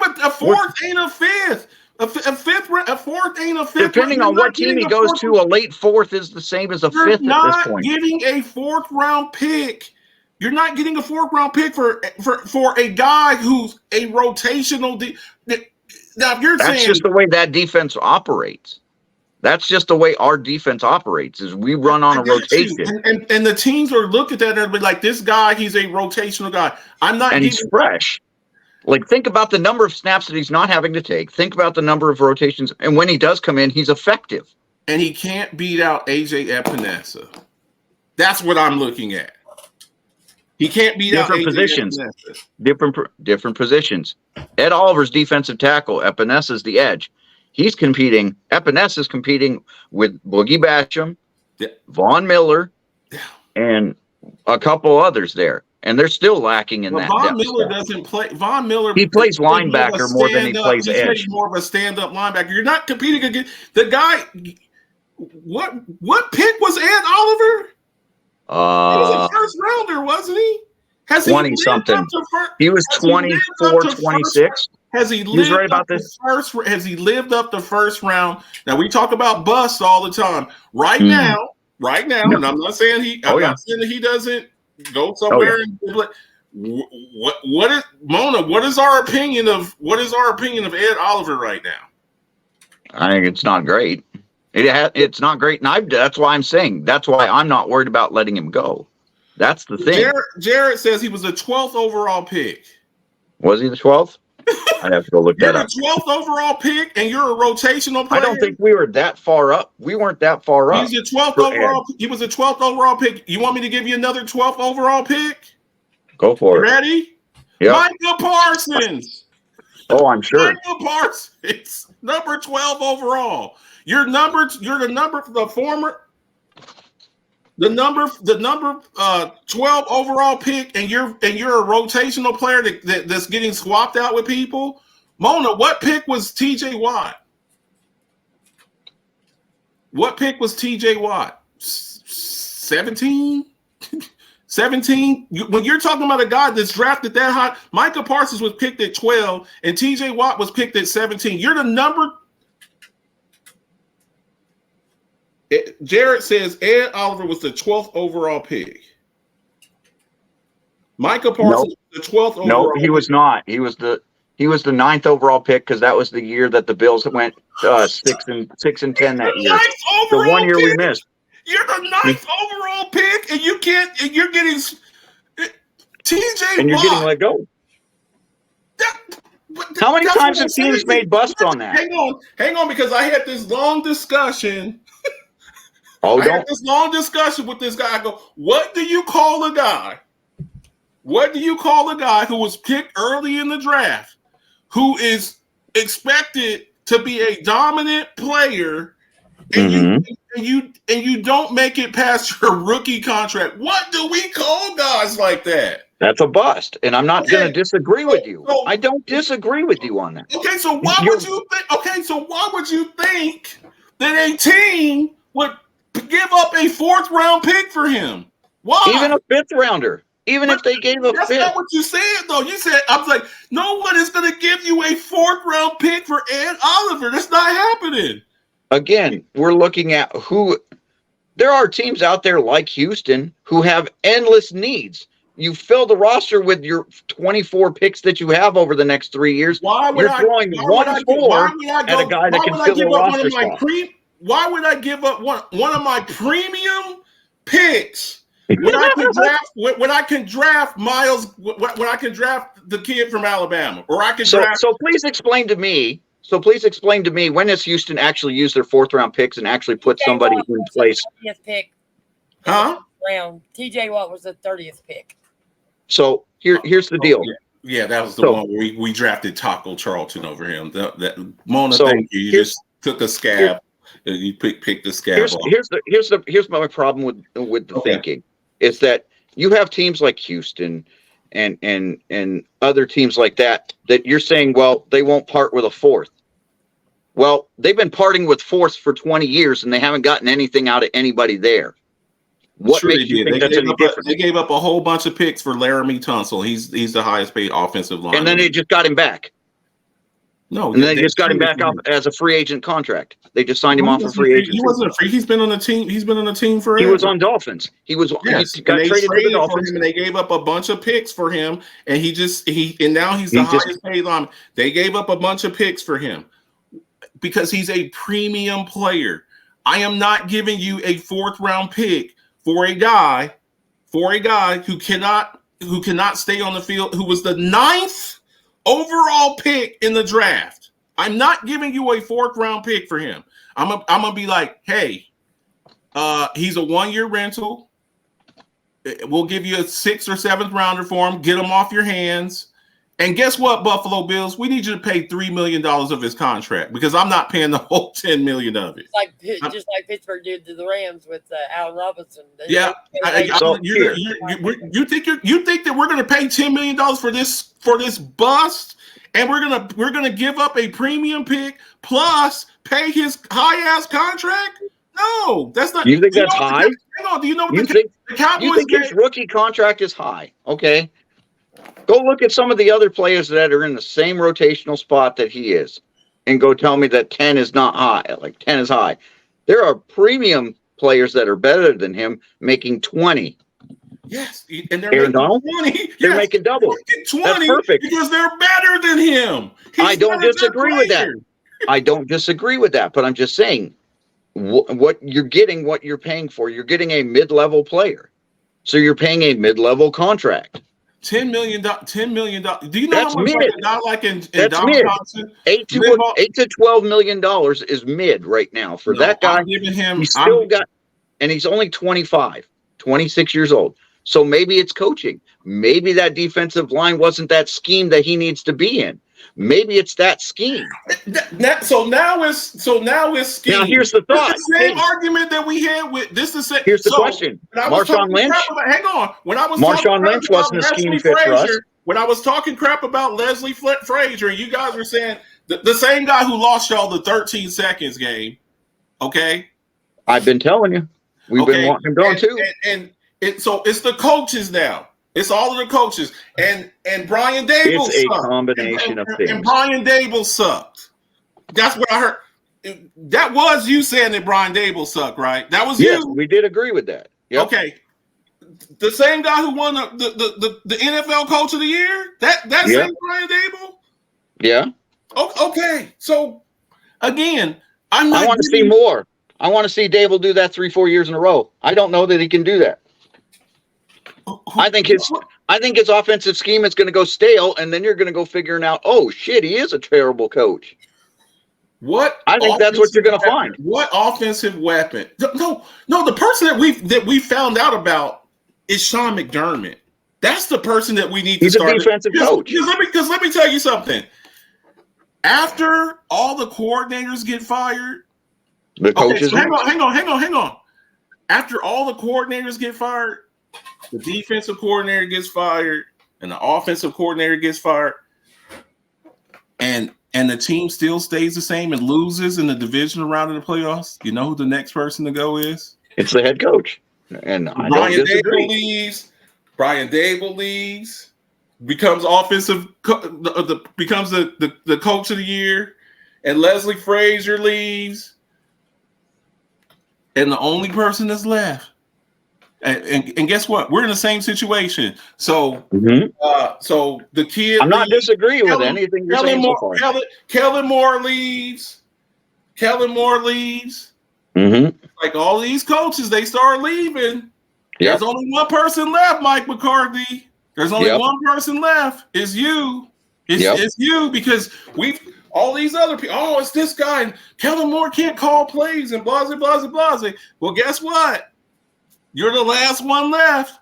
but a 4th ain't a 5th. A 4th ain't a 5th. depending on what team he goes to, a late 4th is the same as a 5th at this not point. getting a 4th round pick. You're not getting a 4th round pick for a guy who's a rotational. Now, if you're That's saying just the way that defense operates. That's just the way our defense operates. Is we run on a I got you. rotation, and the teams are looking at that and be like, this guy, he's a rotational guy. I'm not and he's giving fresh. Like, think about the number of snaps that he's not having to take. Think about the number of rotations, and when he does come in, he's effective. and he can't beat out AJ Epinesa. That's what I'm looking at. He can't beat Different out AJ positions. Epinesa. Different positions. Ed Oliver's defensive tackle. Epinesa's the edge. He's competing. Epinesa's competing with Boogie Basham, Yeah. Von Miller, Yeah. and a couple others there. And they're still lacking in But that Von depth Miller stuff. doesn't play. Von Miller. He plays more of a linebacker more than he stand-up- plays he edge. plays more of a stand-up linebacker. You're not competing against the guy. What pick was Ed Oliver? He was a first rounder, wasn't he? Has he 20 lived something. up to first? He was Has he lived 24, up to 26. Has he was lived right up about the this. first? Has he lived up the first round? Now we talk about busts all the time. Right Mhm. now, No. and I'm not saying he. Oh, I'm yeah. not saying that he doesn't go somewhere. And what is Mona? What is our opinion of Ed Oliver right now? I think it's not great. It's not great. And that's why I'm saying, that's why I'm not worried about letting him go. That's the thing. Jared says he was the 12th overall pick. Was he the 12th? I'd have to go look You're that the up. 12th overall pick, and you're a rotational player. I don't think we were that far up. We weren't that far up. He's the 12th for overall. He was the 12th overall pick. You want me to give you another 12th overall pick? Go for it. Ready? Yeah. Micah Parsons. Oh, I'm sure. Micah Parsons, number 12 overall. You're the number 12 overall pick, and you're a rotational player that's getting swapped out with people. Mona, what pick was TJ Watt? What pick was TJ Watt? 17? 17? When you're talking about a guy that's drafted that high, Micah Parsons was picked at 12 and TJ Watt was picked at 17. You're the number. Jared says Ed Oliver was the 12th overall pick. Micah Parsons was the 12th overall. No, he was not. He was the 9th overall pick because that was the year that the Bills went 6 and 10 that year. The 1 year we missed. You're the 9th overall pick, and you're getting TJ. And you're Watt. getting let go. How many times have teams made busts on that? Hang on, because I had this long discussion. Oh, I had this long discussion with this guy. I go, what do you call a guy? What do you call a guy who was picked early in the draft, who is expected to be a dominant player and you don't make it past your rookie contract. What do we call guys like that? That's a bust, and I'm not going to disagree with you. I don't disagree with you on that. Okay, so why would you think? Okay, so why would you think that a team would give up a 4th round pick for him? Why? Even a 5th rounder. Even if they gave a That's 5th. not what you said, though. You said, I was like, no one is going to give you a 4th round pick for Ed Oliver. That's not happening. Again, we're looking at who. There are teams out there like Houston who have endless needs. You fill the roster with your 24 picks that you have over the next 3 years. You're throwing 1-4 at a guy that can fill the roster spot. Why would I give up one of my premium picks when I can draft Miles? When I can draft the kid from Alabama, or I can draft. So please explain to me. When has Houston actually used their 4th round picks and actually put somebody in place? Pick. Huh? Round. TJ Watt was the 30th pick. So here's the deal. Yeah, that was the one where we drafted Taco Charlton over him. Mona, thank you. You just took a scab. You picked the scab. Here's my problem with the thinking is that you have teams like Houston and other teams like that you're saying, well, they won't part with a 4th. Well, they've been parting with 4ths for 20 years and they haven't gotten anything out of anybody there. What makes you think that's any different? They gave up a whole bunch of picks for Laramie Tunsil. He's the highest paid offensive lineman. And then they just got him back. No, and then they just got him back off as a free agent contract. They just signed him off for free agency. He wasn't a free. He's been on the team. He's been on the team forever. He was on Dolphins. He got traded to the Dolphins, and they gave up a bunch of picks for him. And now he's the highest paid lineman. They gave up a bunch of picks for him because he's a premium player. I am not giving you a 4th round pick for a guy who cannot stay on the field, who was the 9th overall pick in the draft. I'm not giving you a 4th round pick for him. I'm gonna be like, hey, he's a 1-year rental. We'll give you a 6th or 7th rounder for him. Get him off your hands. And guess what, Buffalo Bills? We need you to pay $3 million of his contract because I'm not paying the whole $10 million of it. Just like Pittsburgh did to the Rams with Allen Robinson. Yeah, you think that we're going to pay $10 million for this bust, and we're gonna give up a premium pick plus pay his high ass contract? No, that's not. You think that's high? Hang on. Do you know what the Cowboys? You think his rookie contract is high? Okay. Go look at some of the other players that are in the same rotational spot that he is and go tell me that 10 is not high, like 10 is high. There are premium players that are better than him making 20. Yes, and they're Aaron making Donald? 20. They're making double. Making 20. That's perfect. Because they're better than him. I don't disagree with that. I don't disagree with that, but I'm just saying what you're getting, what you're paying for. You're getting a mid-level player. So you're paying a mid-level contract. $10 million. Do you know that's how much mid. That's mid. Johnson? $8 to $12 million is mid right now for that guy. He's only 25, 26 years old. So maybe it's coaching. Maybe that defensive line wasn't that scheme that he needs to be in. Maybe it's that scheme. So now it's scheme. Now here's the thought. It's the same argument that we had with this. Here's the question. Marshawn Lynch. Hang on. When I was Marshawn Lynch wasn't a scheme fit for us. When I was talking crap about Leslie Frazier, you guys were saying the same guy who lost y'all the 13 seconds game. Okay. I've been telling you. We've been wanting him gone too. So it's the coaches now. It's all of the coaches. And Brian Dable sucked. It's a combination of things. And Brian Dable sucked. That's what I heard. That was you saying that Brian Dable sucked, right? That was you. Yes, we did agree with that. Yep. Okay. The same guy who won the NFL Coach of the Year? That same Brian Dable? Yeah. Okay. So, again, I want to see more. I want to see Dable do that 3-4 years in a row. I don't know that he can do that. I think his offensive scheme is going to go stale, and then you're going to go figuring out, oh shit, he is a terrible coach. I think that's what you're going to find. What offensive weapon? No. The person that we found out about is Sean McDermott. That's the person that we need to start. He's a defensive coach. Because let me tell you something. After all the coordinators get fired, The Okay, coaches. so hang on. After all the coordinators get fired, the defensive coordinator gets fired, and the offensive coordinator gets fired, and the team still stays the same and loses in the divisional round of the playoffs. You know who the next person to go is? It's the head coach, and I don't Brian disagree. Dable leaves. Brian Dable leaves. Becomes offensive. Becomes the coach of the year, and Leslie Frazier leaves, and the only person that's left. And guess what? We're in the same situation. So, so the kid. I'm not leaves. disagreeing with anything you're saying so far. Kellen Moore leaves. Like all these coaches, they start leaving. There's only one person left, Mike McCarthy. There's only one person left. It's you. It's you, because all these other people. Oh, it's this guy. And Kellen Moore can't call plays and blah, blah, blah, blah. Well, guess what? You're the last one left.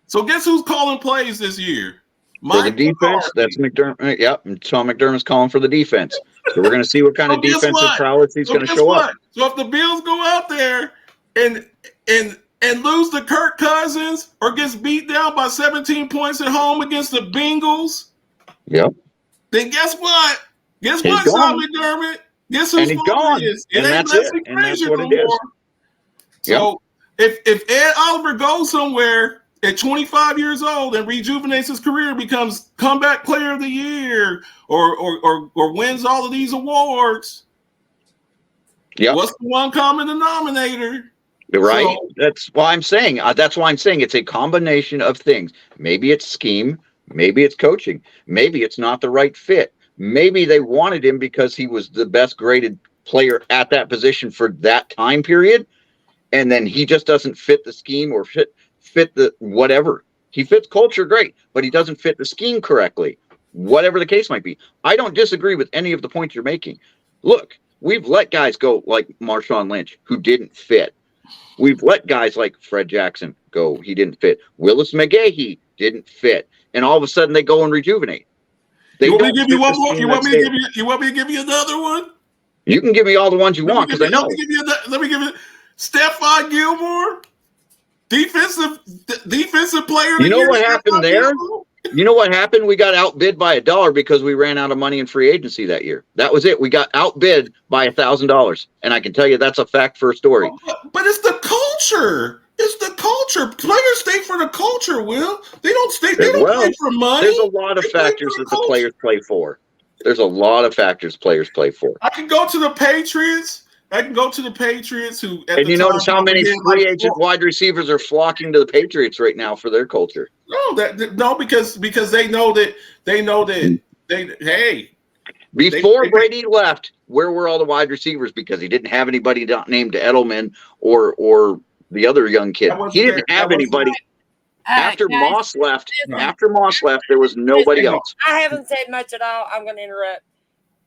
So guess who's calling plays this year? For the defense, McCarthy. That's McDermott. Yep, Tom McDermott's calling for the defense. So we're going to see what kind of defensive prowess he's going to show up. So if the Bills go out there and lose to Kirk Cousins or gets beat down by 17 points at home against the Bengals, then guess what? Guess what, Tom McDermott? Guess who's fault it is? It ain't Leslie Frazier no more. So if Ed Oliver goes somewhere at 25 years old and rejuvenates his career, becomes comeback player of the year, or wins all of these awards, what's the one common denominator? Right. So, that's why I'm saying it's a combination of things. Maybe it's scheme, maybe it's coaching, maybe it's not the right fit. Maybe they wanted him because he was the best graded player at that position for that time period, and then he just doesn't fit the scheme or fit the whatever. He fits culture great, but he doesn't fit the scheme correctly. Whatever the case might be. I don't disagree with any of the points you're making. Look, we've let guys go like Marshawn Lynch who didn't fit. We've let guys like Fred Jackson go. He didn't fit. Willis McGahee didn't fit. And all of a sudden they go and rejuvenate. You want me to give you one more? You want me to give you another one? You can give me all the ones you want, because I know. Let me give you Stephon Gilmore, defensive player. You know what happened there? You know what happened? We got outbid by $1 because we ran out of money in free agency that year. That was it. We got outbid by $1,000, and I can tell you that's a fact for a story. But it's the culture. It's the culture. Players stay for the culture, Will. They don't stay. They don't play for money. There's a lot of factors that the players play for. There's a lot of factors players play for. I can go to the Patriots. Who, and you notice how many free agent wide receivers are flocking to the Patriots right now for their culture. No, because they know that Before Brady left, where were all the wide receivers? Because he didn't have anybody named Edelman or the other young kid. He didn't have anybody. After Moss left, there was nobody else. I haven't said much at all. I'm going to interrupt.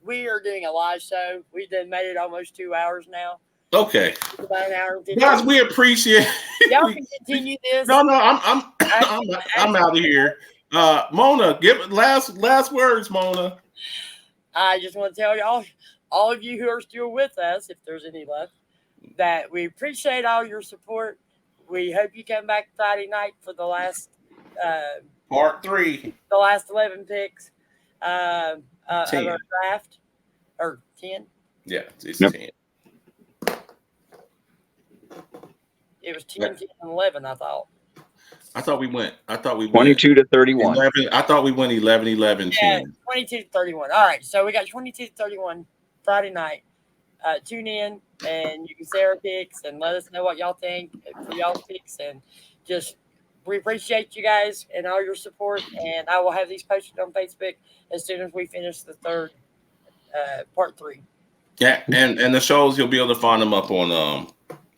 We are doing a live show. We've made it almost 2 hours now. Okay. About an hour. Guys, we appreciate. Y'all can continue this. No, I'm out of here. Mona, give last words, Mona. I just want to tell y'all, all of you who are still with us, if there's any left, that we appreciate all your support. We hope you come back Friday night for the last part 3. The last 11 picks of our draft, or 10. Yeah, it's 10. It was 10, 10, and 11. I thought we went 22 to 31. 11, I thought we went 11, 11, 10. 22 to 31. All right, so we got 22 to 31 Friday night. Tune in and you can say our picks and let us know what y'all think for y'all's picks, and just we appreciate you guys and all your support. And I will have these posted on Facebook as soon as we finish the third part 3. Yeah, and the shows, you'll be able to find them up on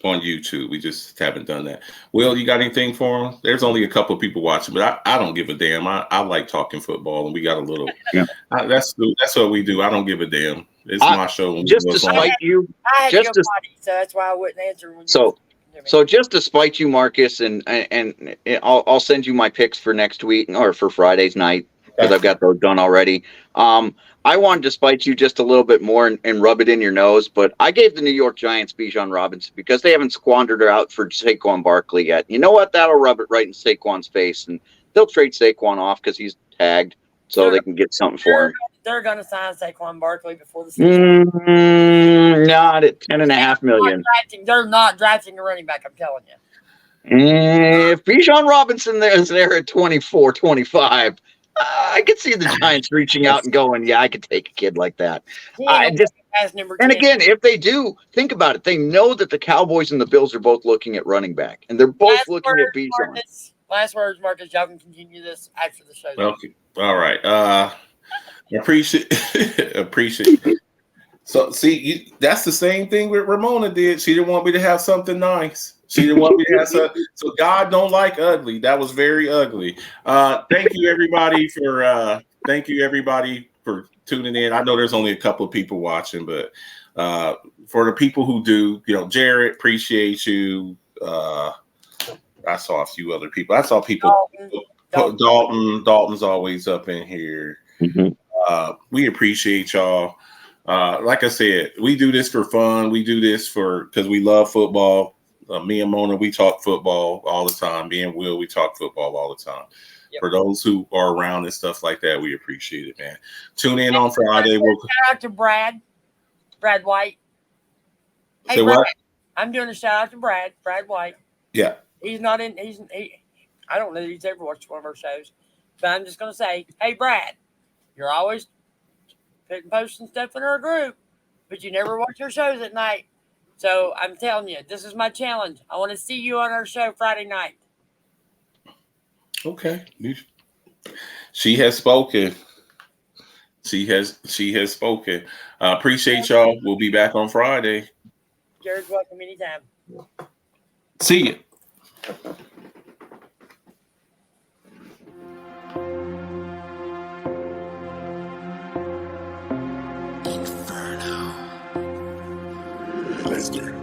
YouTube. We just haven't done that. Will, you got anything for them? There's only a couple of people watching, but I don't give a damn. I like talking football, and we got a little. That's what we do. I don't give a damn. It's my show. Just to spite you, I had to go potty, so that's why I wouldn't answer. So just to spite you, Marcus, and I'll send you my picks for next week or for Friday's night, because I've got those done already. I wanted to spite you just a little bit more and rub it in your nose, but I gave the New York Giants Bijan Robinson because they haven't squandered her out for Saquon Barkley yet. You know what? That'll rub it right in Saquon's face, and they'll trade Saquon off because he's tagged, so they can get something for him. They're going to sign Saquon Barkley before the season. Not at $10.5 million. They're not drafting a running back, I'm telling you. If Bijan Robinson is there at 24, 25, I could see the Giants reaching out and going, yeah, I could take a kid like that. And again, if they do, think about it. They know that the Cowboys and the Bills are both looking at running back, and they're both looking at Bijan. Last words, Marcus. Y'all can continue this after the show. Okay. All right. Appreciate it. So, see, that's the same thing with Ramona did. She didn't want me to have something nice. She didn't want me to have something. So God don't like ugly. That was very ugly. Thank you everybody for tuning in. I know there's only a couple of people watching, but for the people who do, Jared, appreciate you. I saw a few other people. I saw people. Dalton's always up in here. Mm-hmm. We appreciate y'all. Like I said, we do this for fun. We do this because we love football. Me and Mona, we talk football all the time. Me and Will, we talk football all the time. Yep. For those who are around and stuff like that, we appreciate it, man. Tune in on Friday. Shout out to Brad White. Hey, Brad, what? I'm doing a shout out to Brad White. Yeah. He's not in. I don't know that he's ever watched one of our shows, but I'm just gonna say, hey, Brad, you're always posting stuff in our group, but you never watch our shows at night. So I'm telling you, this is my challenge. I want to see you on our show Friday night. Okay. She has spoken. She has spoken. Appreciate y'all. We'll be back on Friday. Jared's welcome anytime. See you. Lester.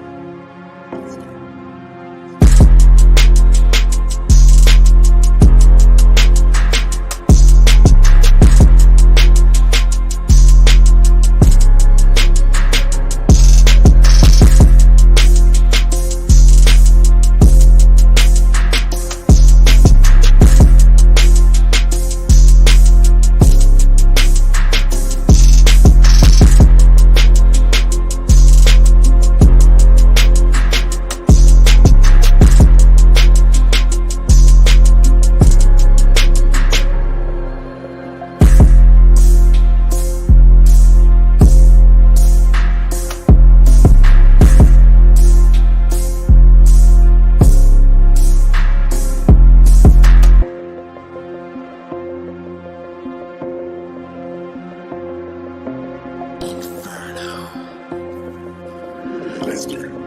Lester.